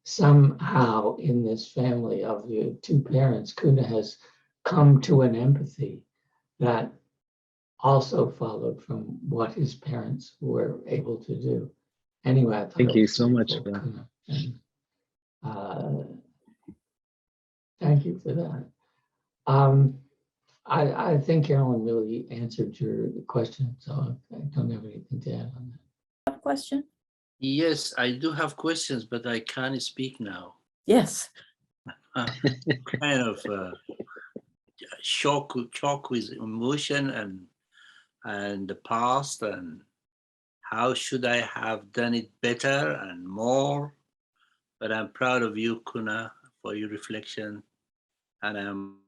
Speaker 4: somehow in this family of the two parents, Kuna has come to an empathy that also followed from what his parents were able to do. Anyway, I thought
Speaker 5: Thank
Speaker 4: it
Speaker 5: you
Speaker 4: was
Speaker 5: so much
Speaker 4: beautiful,
Speaker 5: for that.
Speaker 4: Kuna. And, thank you for that. I think Carolyn really answered your question, so I don't have anything to add on that.
Speaker 1: Have a question?
Speaker 2: Yes, I do have questions, but I can't speak now.
Speaker 1: Yes.
Speaker 2: Kind of shock with emotion and the past, and how should I have done it better and more. But I'm proud of you, Kuna, for your reflection, and I'm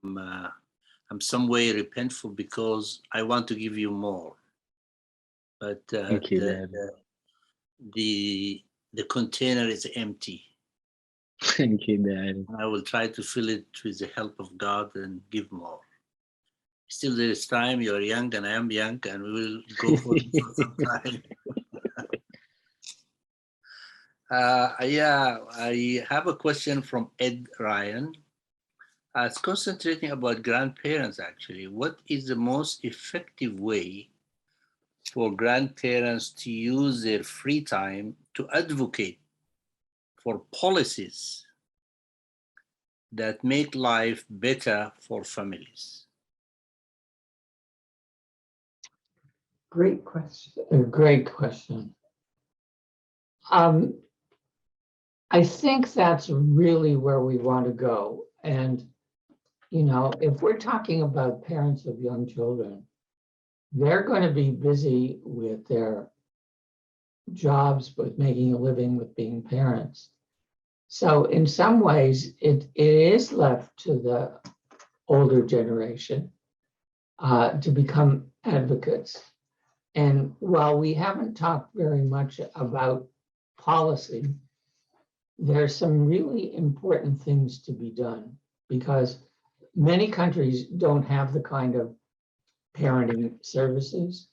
Speaker 2: some way repentful because I want to give you more. But
Speaker 5: Thank you, Dad.
Speaker 2: the container is empty.
Speaker 5: Thank you, Dad.
Speaker 2: I will try to fill it with the help of God and give more. Still, there is time. You're young, and I am young, and we will go for some time. Yeah, I have a question from Ed Ryan. It's concentrating about grandparents, actually. What is the most effective way for grandparents to use their free time to advocate for policies that make life better for families?
Speaker 3: Great question.
Speaker 4: A great question. I think that's really where we want to go. And, you know, if we're talking about parents of young children, they're going to be busy with their jobs, with making a living, with being parents. So in some ways, it is left to the older generation to become advocates. And while we haven't talked very much about policy, there's some really important things to be done, because many countries don't have the kind of parenting services.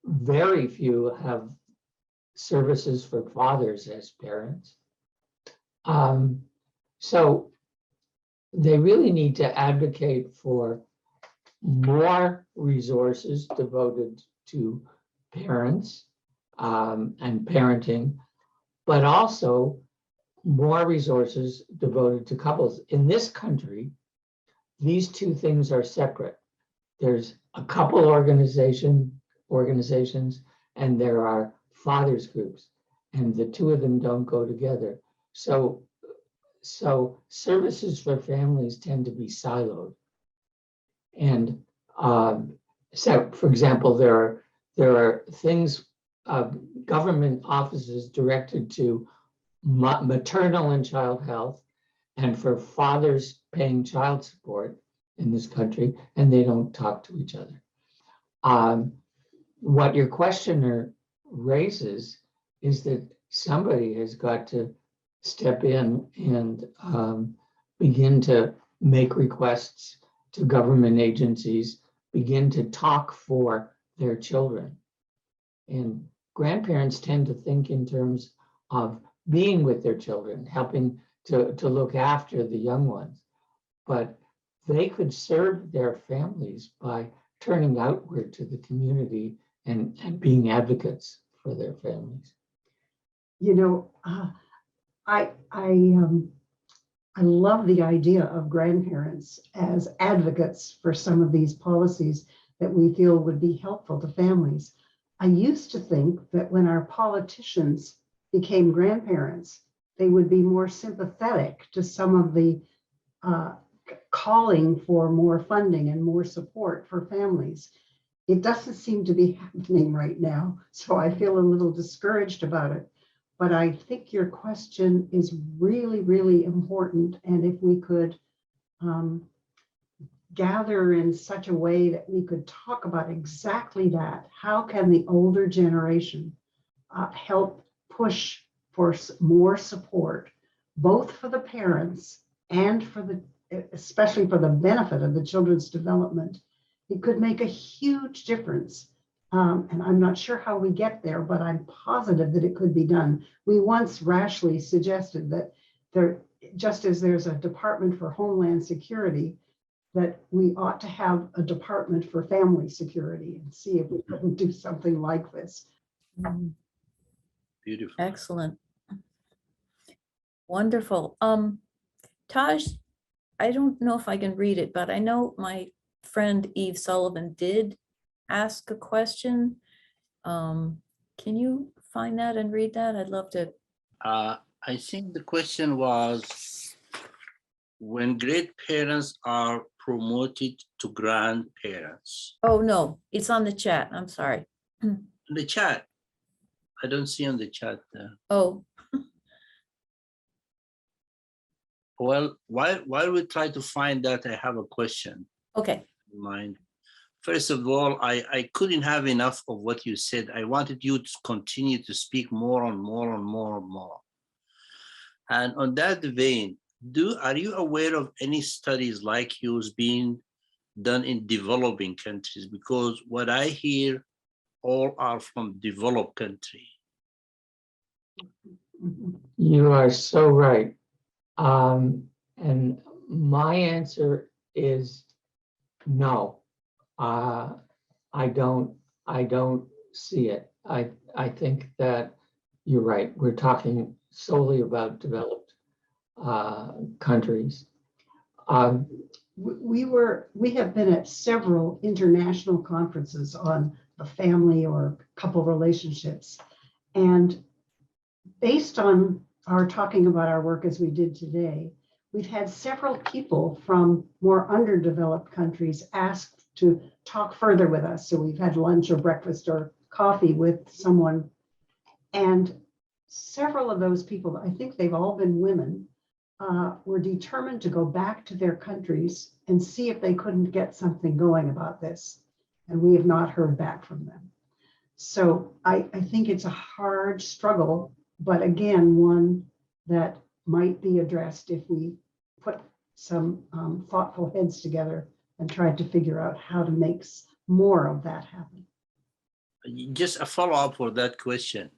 Speaker 4: Very few have services for fathers as parents. So they really need to advocate for more resources devoted to parents and parenting, but also more resources devoted to couples. In this country, these two things are separate. There's a couple organizations, and there are fathers groups, and the two of them don't go together. So services for families tend to be siloed. And so, for example, there are things, government offices directed to maternal and child health, and for fathers paying child support in this country, and they don't talk to each other. What your questioner raises is that somebody has got to step in and begin to make requests to government agencies, begin to talk for their children. And grandparents tend to think in terms of being with their children, helping to look after the young ones. But they could serve their families by turning outward to the community and being advocates for their families.
Speaker 3: You know, I love the idea of grandparents as advocates for some of these policies that we feel would be helpful to families. I used to think that when our politicians became grandparents, they would be more sympathetic to some of the calling for more funding and more support for families. It doesn't seem to be happening right now, so I feel a little discouraged about it. But I think your question is really, really important. And if we could gather in such a way that we could talk about exactly that, how can the older generation help push for more support, both for the parents and for the, especially for the benefit of the children's development, it could make a huge difference. And I'm not sure how we get there, but I'm positive that it could be done. We once rashly suggested that there, just as there's a Department for Homeland Security, that we ought to have a Department for Family Security and see if we couldn't do something like this.
Speaker 2: Beautiful.
Speaker 1: Excellent. Wonderful. Taj, I don't know if I can read it, but I know my friend Eve Sullivan did ask a question. Can you find that and read that? I'd love to.
Speaker 2: I think the question was, when great parents are promoted to grandparents.
Speaker 1: Oh, no, it's on the chat. I'm sorry.
Speaker 2: In the chat, I don't see on the chat there.
Speaker 1: Oh,
Speaker 2: Well, while we try to find that, I have a question
Speaker 1: okay.
Speaker 2: in mind. First of all, I couldn't have enough of what you said. I wanted you to continue to speak more and more and more and more. And on that vein, are you aware of any studies like yours being done in developing countries? Because what I hear all are from developed country.
Speaker 4: You are so right. And my answer is no. I don't see it. I think that you're right. We're talking solely about developed countries.
Speaker 3: We have been at several international conferences on the family or couple relationships. And based on our talking about our work as we did today, we've had several people from more underdeveloped countries ask to talk further with us. So we've had lunch or breakfast or coffee with someone. And several of those people, I think they've all been women, were determined to go back to their countries and see if they couldn't get something going about this. And we have not heard back from them. So I think it's a hard struggle, but again, one that might be addressed if we put some thoughtful heads together and tried to figure out how to make more of that happen.
Speaker 2: Just a follow-up for that question.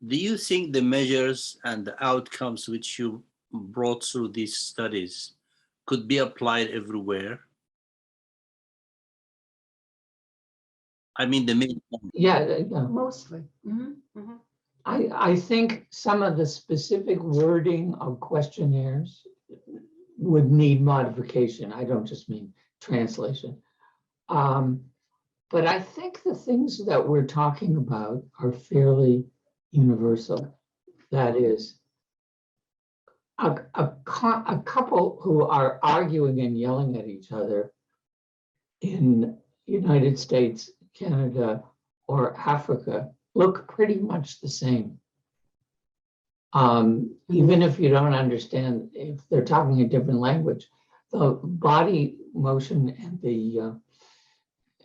Speaker 2: Do you think the measures and the outcomes which you brought through these studies could be applied everywhere? I mean, the main point.
Speaker 4: Yeah.
Speaker 3: Mostly. Mm-hmm. Mm-hmm.
Speaker 4: I think some of the specific wording of questionnaires would need modification. I don't just mean translation. But I think the things that we're talking about are fairly universal. That is, a couple who are arguing and yelling at each other in United States, Canada, or Africa look pretty much the same. Even if you don't understand, if they're talking a different language, the body motion and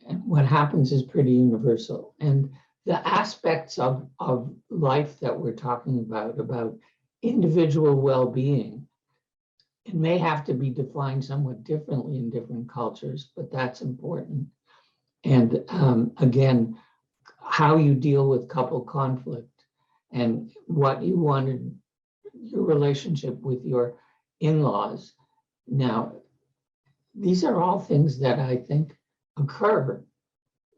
Speaker 4: and what happens is pretty universal. And the aspects of life that we're talking about individual well-being, it may have to be defined somewhat differently in different cultures, but that's important. And again, how you deal with couple conflict and what you wanted, your relationship with your in-laws. Now, these are all things that I think occur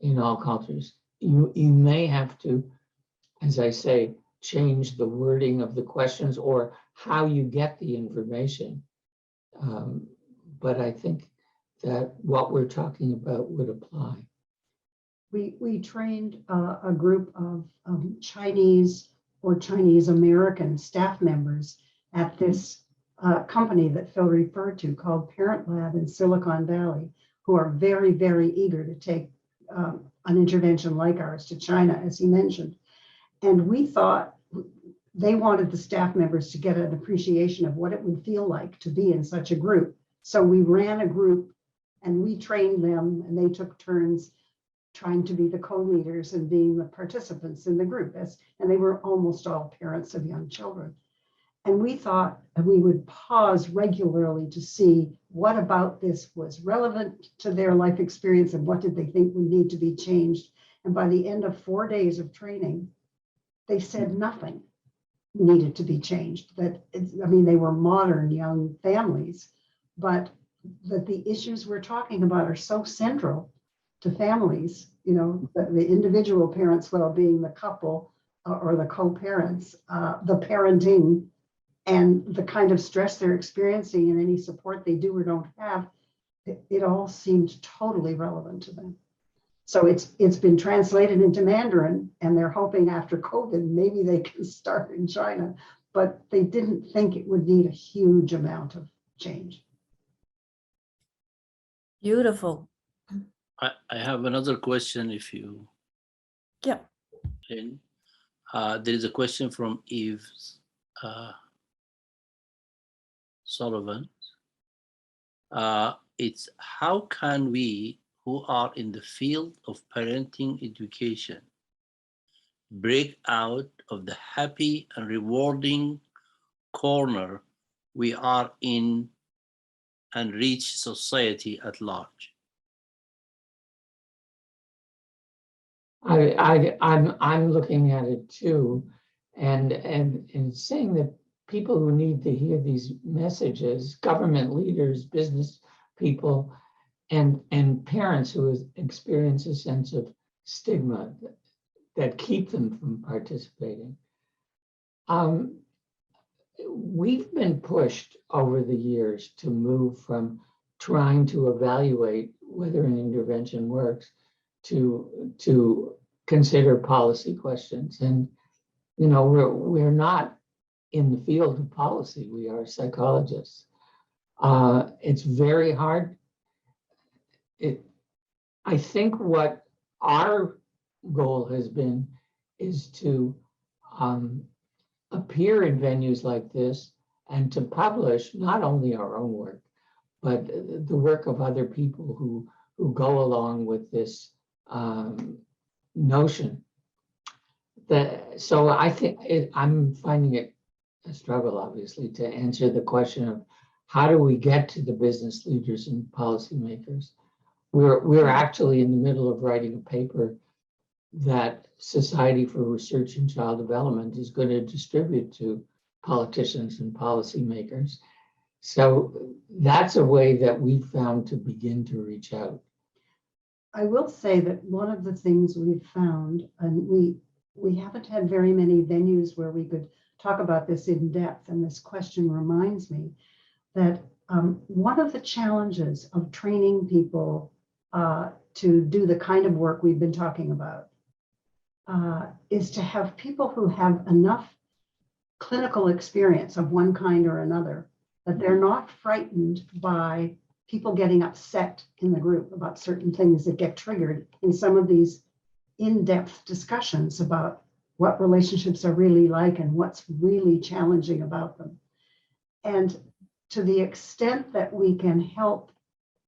Speaker 4: in all cultures. You may have to, as I say, change the wording of the questions or how you get the information. But I think that what we're talking about would apply.
Speaker 3: We trained a group of Chinese or Chinese American staff members at this company that Phil referred to called Parent Lab in Silicon Valley, who are very, very eager to take an intervention like ours to China, as he mentioned. And we thought they wanted the staff members to get an appreciation of what it would feel like to be in such a group. So we ran a group and we trained them, and they took turns trying to be the co-leaders and being the participants in the group. And they were almost all parents of young children. And we thought that we would pause regularly to see what about this was relevant to their life experience and what did they think would need to be changed. And by the end of 4 days of training, they said nothing needed to be changed. They were modern young families, but that the issues we're talking about are so central to families, the individual parents' well-being, the couple or the co-parents, the parenting, and the kind of stress they're experiencing and any support they do or don't have, it all seemed totally relevant to them. So it's been translated into Mandarin, and they're hoping after COVID, maybe they can start in China, but they didn't think it would need a huge amount of change.
Speaker 1: Beautiful.
Speaker 2: I have another question if you
Speaker 1: Yeah.
Speaker 2: can. There is a question from Eve Sullivan. It's how can we who are in the field of parenting education break out of the happy and rewarding corner we are in and reach society at large?
Speaker 4: I'm looking at it too, and saying that people who need to hear these messages, government leaders, business people, and parents who experience a sense of stigma that keep them from participating. We've been pushed over the years to move from trying to evaluate whether an intervention works to consider policy questions. And, you know, we're not in the field of policy. We are psychologists. It's very hard. I think what our goal has been is to appear in venues like this and to publish not only our own work, but the work of other people who go along with this notion. So I think I'm finding it a struggle, obviously, to answer the question of how do we get to the business leaders and policymakers. We're actually in the middle of writing a paper that Society for Research in Child Development is going to distribute to politicians and policymakers. So that's a way that we've found to begin to reach out.
Speaker 3: I will say that one of the things we've found, and we haven't had very many venues where we could talk about this in depth, and this question reminds me that one of the challenges of training people to do the kind of work we've been talking about is to have people who have enough clinical experience of one kind or another that they're not frightened by people getting upset in the group about certain things that get triggered in some of these in-depth discussions about what relationships are really like and what's really challenging about them. And to the extent that we can help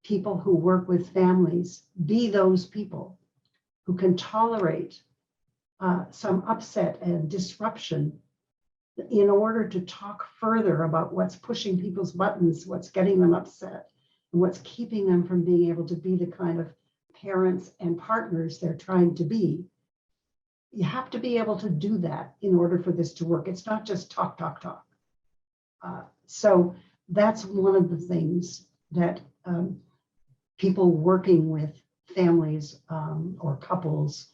Speaker 3: people who work with families be those people who can tolerate some upset and disruption in order to talk further about what's pushing people's buttons, what's getting them upset, and what's keeping them from being able to be the kind of parents and partners they're trying to be. You have to be able to do that in order for this to work. It's not just talk, talk, talk. So that's one of the things that people working with families or couples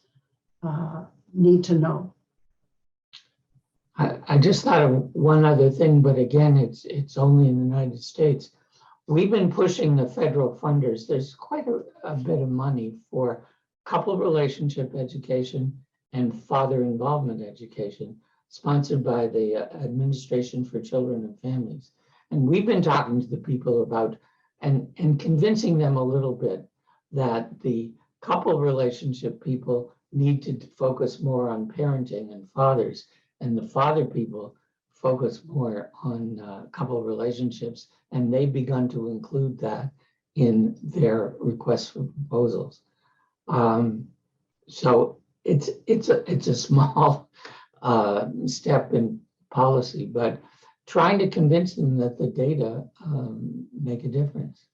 Speaker 3: need to know.
Speaker 4: I just thought of one other thing, but again, it's only in the United States. We've been pushing the federal funders. There's quite a bit of money for couple relationship education and father involvement education, sponsored by the Administration for Children and Families. And we've been talking to the people about and convincing them a little bit that the couple relationship people need to focus more on parenting and fathers, and the father people focus more on couple relationships, and they've begun to include that in their requests for proposals. So it's a small step in policy, but trying to convince them that the data make a difference.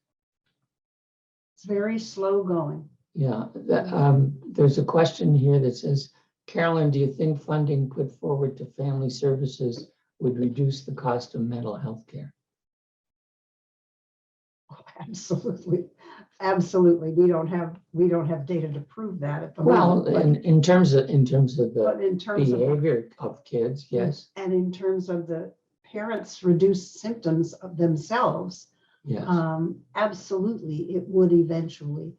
Speaker 3: It's very slow going.
Speaker 4: Yeah, there's a question here that says, Carolyn, do you think funding put forward to family services would reduce the cost of mental health care?
Speaker 3: Absolutely, absolutely. We don't have data to prove that at the moment.
Speaker 4: Well, in terms of
Speaker 3: But
Speaker 4: the
Speaker 3: in terms of
Speaker 4: behavior of kids, yes.
Speaker 3: and in terms of the parents reduce symptoms of themselves,
Speaker 4: Yes.
Speaker 3: absolutely, it would eventually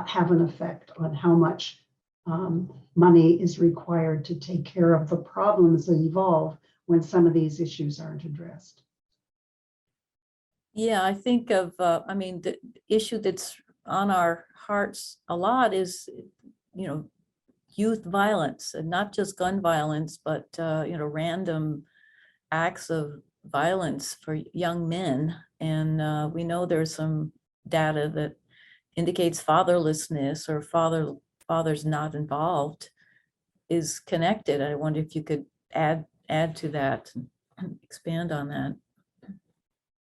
Speaker 3: have an effect on how much money is required to take care of the problems that evolve when some of these issues aren't addressed.
Speaker 1: Yeah, I think of, I mean, the issue that's on our hearts a lot is, youth violence, and not just gun violence, but, random acts of violence for young men. And we know there's some data that indicates fatherlessness or father's not involved is connected. I wonder if you could add to that and expand on that.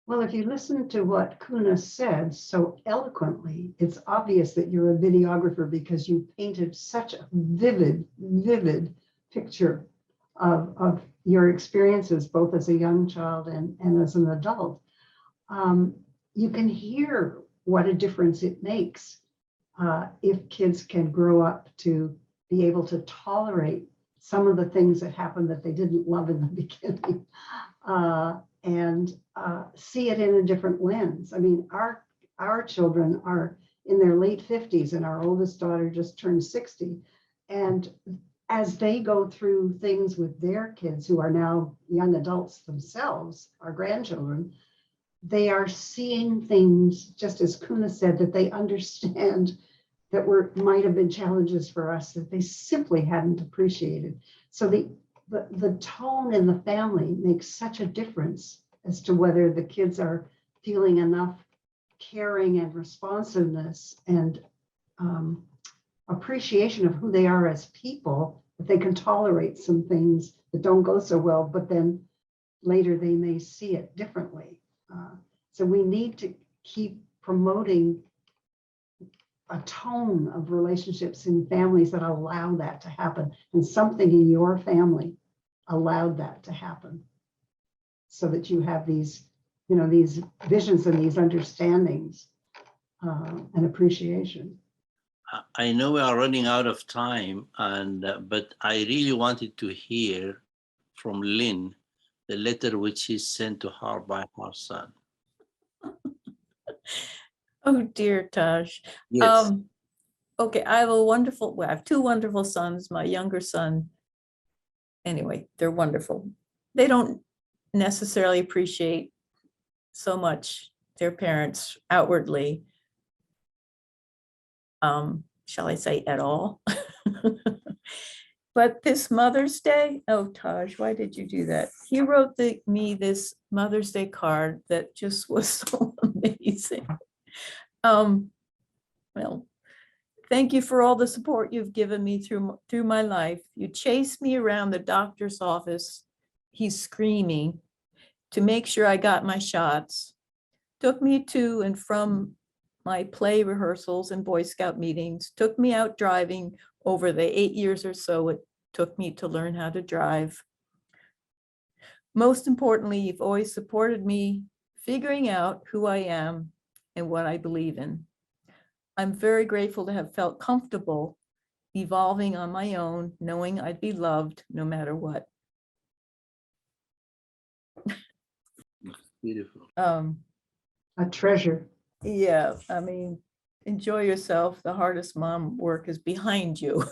Speaker 3: Well, if you listen to what Kuna said so eloquently, it's obvious that you're a videographer because you painted such a vivid picture of your experiences, both as a young child and as an adult. You can hear what a difference it makes if kids can grow up to be able to tolerate some of the things that happened that they didn't love in the beginning. And see it in a different lens. I mean, our children are in their late 50s, and our oldest daughter just turned 60. And as they go through things with their kids who are now young adults themselves, our grandchildren, they are seeing things, just as Kuna said, that they understand that might have been challenges for us that they simply hadn't appreciated. So the tone in the family makes such a difference as to whether the kids are feeling enough caring and responsiveness and appreciation of who they are as people, that they can tolerate some things that don't go so well, but then later they may see it differently. So we need to keep promoting a tone of relationships in families that allow that to happen, and something in your family allowed that to happen, so that you have these, these visions and these understandings and appreciation.
Speaker 2: I know we are running out of time, but I really wanted to hear from Lynn the letter which is sent to her by her son.
Speaker 1: Oh dear, Taj.
Speaker 2: Yes.
Speaker 1: Okay, I have two wonderful sons. My younger son, anyway, they're wonderful. They don't necessarily appreciate so much their parents outwardly, shall I say, at all. But this Mother's Day, oh Taj, why did you do that? He wrote me this Mother's Day card that just was so amazing. Well, thank you for all the support you've given me through my life. You chased me around the doctor's office, he's screaming, to make sure I got my shots. Took me to and from my play rehearsals and Boy Scout meetings, took me out driving over the 8 years or so it took me to learn how to drive. Most importantly, you've always supported me figuring out who I am and what I believe in. I'm very grateful to have felt comfortable evolving on my own, knowing I'd be loved no matter what.
Speaker 2: Beautiful.
Speaker 3: A treasure.
Speaker 1: Yeah, I mean, enjoy yourself. The hardest mom work is behind you.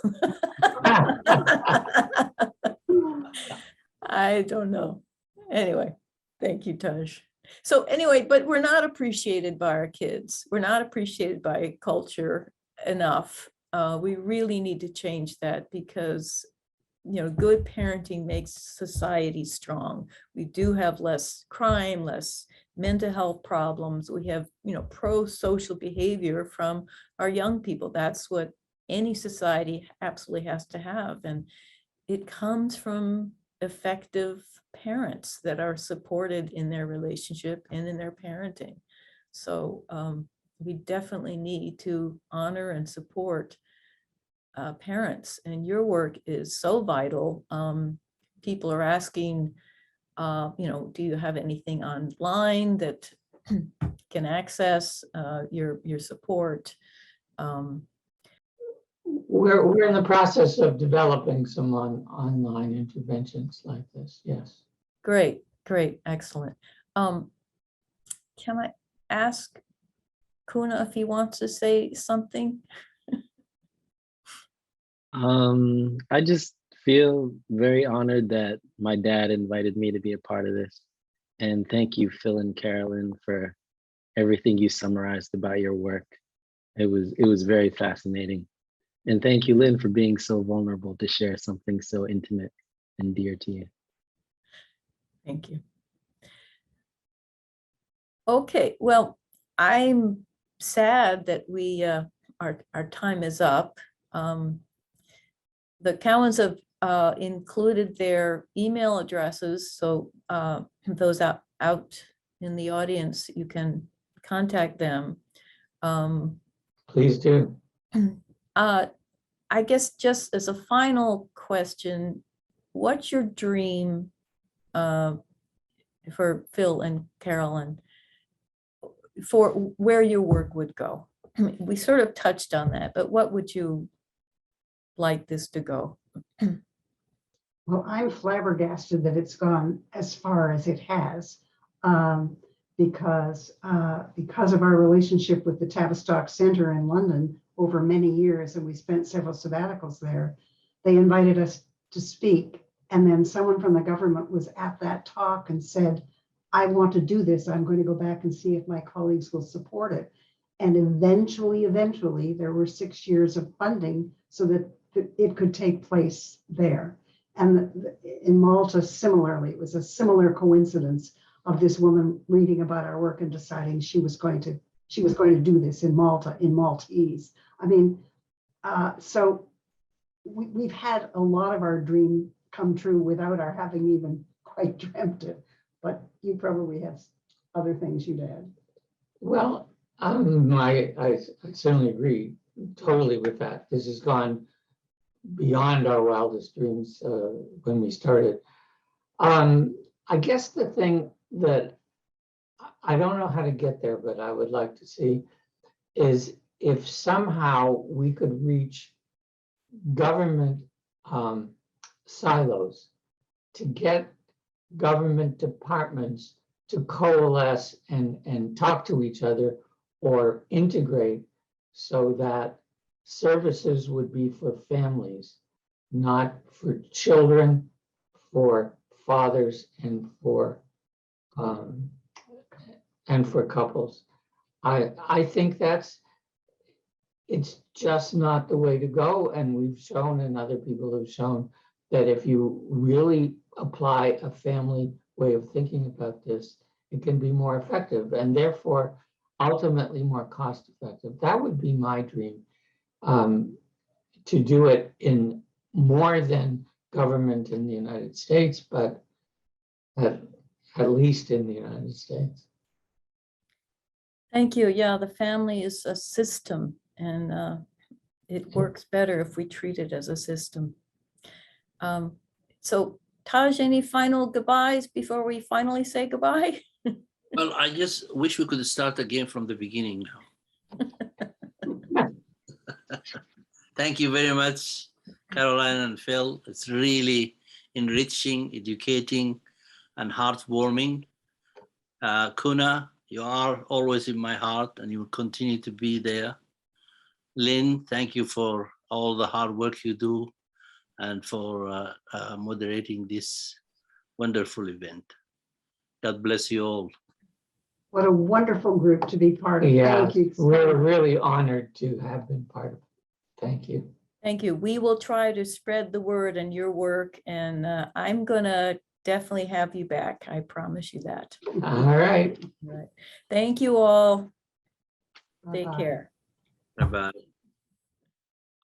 Speaker 1: I don't know. Anyway, thank you, Taj. So anyway, but we're not appreciated by our kids. We're not appreciated by culture enough. We really need to change that because, good parenting makes society strong. We do have less crime, less mental health problems. We have, pro-social behavior from our young people. That's what any society absolutely has to have. And it comes from effective parents that are supported in their relationship and in their parenting. So we definitely need to honor and support parents, and your work is so vital. People are asking, do you have anything online that can access your support?
Speaker 4: We're in the process of developing some online interventions like this. Yes.
Speaker 1: Great. Great, excellent. Can I ask Kuna if he wants to say something?
Speaker 5: I just feel very honored that my dad invited me to be a part of this. And thank you, Phil and Carolyn, for everything you summarized about your work. It was very fascinating. And thank you, Lynn, for being so vulnerable to share something so intimate and dear to you.
Speaker 1: Thank you. Okay, well, I'm sad that we our time is up. The Cowans have included their email addresses, so those out in the audience, you can contact them.
Speaker 4: Please do.
Speaker 1: I guess just as a final question, what's your dream for Phil and Carolyn for where your work would go? I mean, we sort of touched on that, but what would you like this to go?
Speaker 3: Well, I'm flabbergasted that it's gone as far as it has, because of our relationship with the Tavistock Center in London over many years, and we spent several sabbaticals there. They invited us to speak, and then someone from the government was at that talk and said, I want to do this. I'm going to go back and see if my colleagues will support it. And eventually, there were 6 years of funding so that it could take place there. And in Malta, similarly, it was a similar coincidence of this woman reading about our work and deciding she was going to do this in Malta, in Maltese. I mean, so we've had a lot of our dream come true without our having even quite dreamt it. But you probably have other things you'd add.
Speaker 4: Well, I certainly agree totally with that. This has gone beyond our wildest dreams when we started. I guess the thing that I don't know how to get there, but I would like to see is if somehow we could reach government silos to get government departments to coalesce and talk to each other or integrate so that services would be for families, not for children, for fathers, and for couples. I think it's just not the way to go, and we've shown, and other people have shown, that if you really apply a family way of thinking about this, it can be more effective and therefore ultimately more cost effective. That would be my dream, to do it in more than government in the United States, but at least in the United States.
Speaker 1: Thank you. Yeah, the family is a system, and it works better if we treat it as a system. So Taj, any final goodbyes before we finally say goodbye?
Speaker 2: Well, I just wish we could start again from the beginning now. Thank you very much, Caroline and Phil. It's really enriching, educating, and heartwarming. Kuna, you are always in my heart, and you will continue to be there. Lynn, thank you for all the hard work you do and for moderating this wonderful event. God bless you all.
Speaker 3: What a wonderful group to be part of.
Speaker 4: Yeah,
Speaker 3: Thank you.
Speaker 4: we're really honored to have been part of it. Thank you.
Speaker 1: Thank you. We will try to spread the word and your work, and I'm gonna definitely have you back. I promise you that.
Speaker 4: All right.
Speaker 1: All right. Thank you all. Take
Speaker 3: Bye-bye.
Speaker 1: care.
Speaker 2: Bye-bye.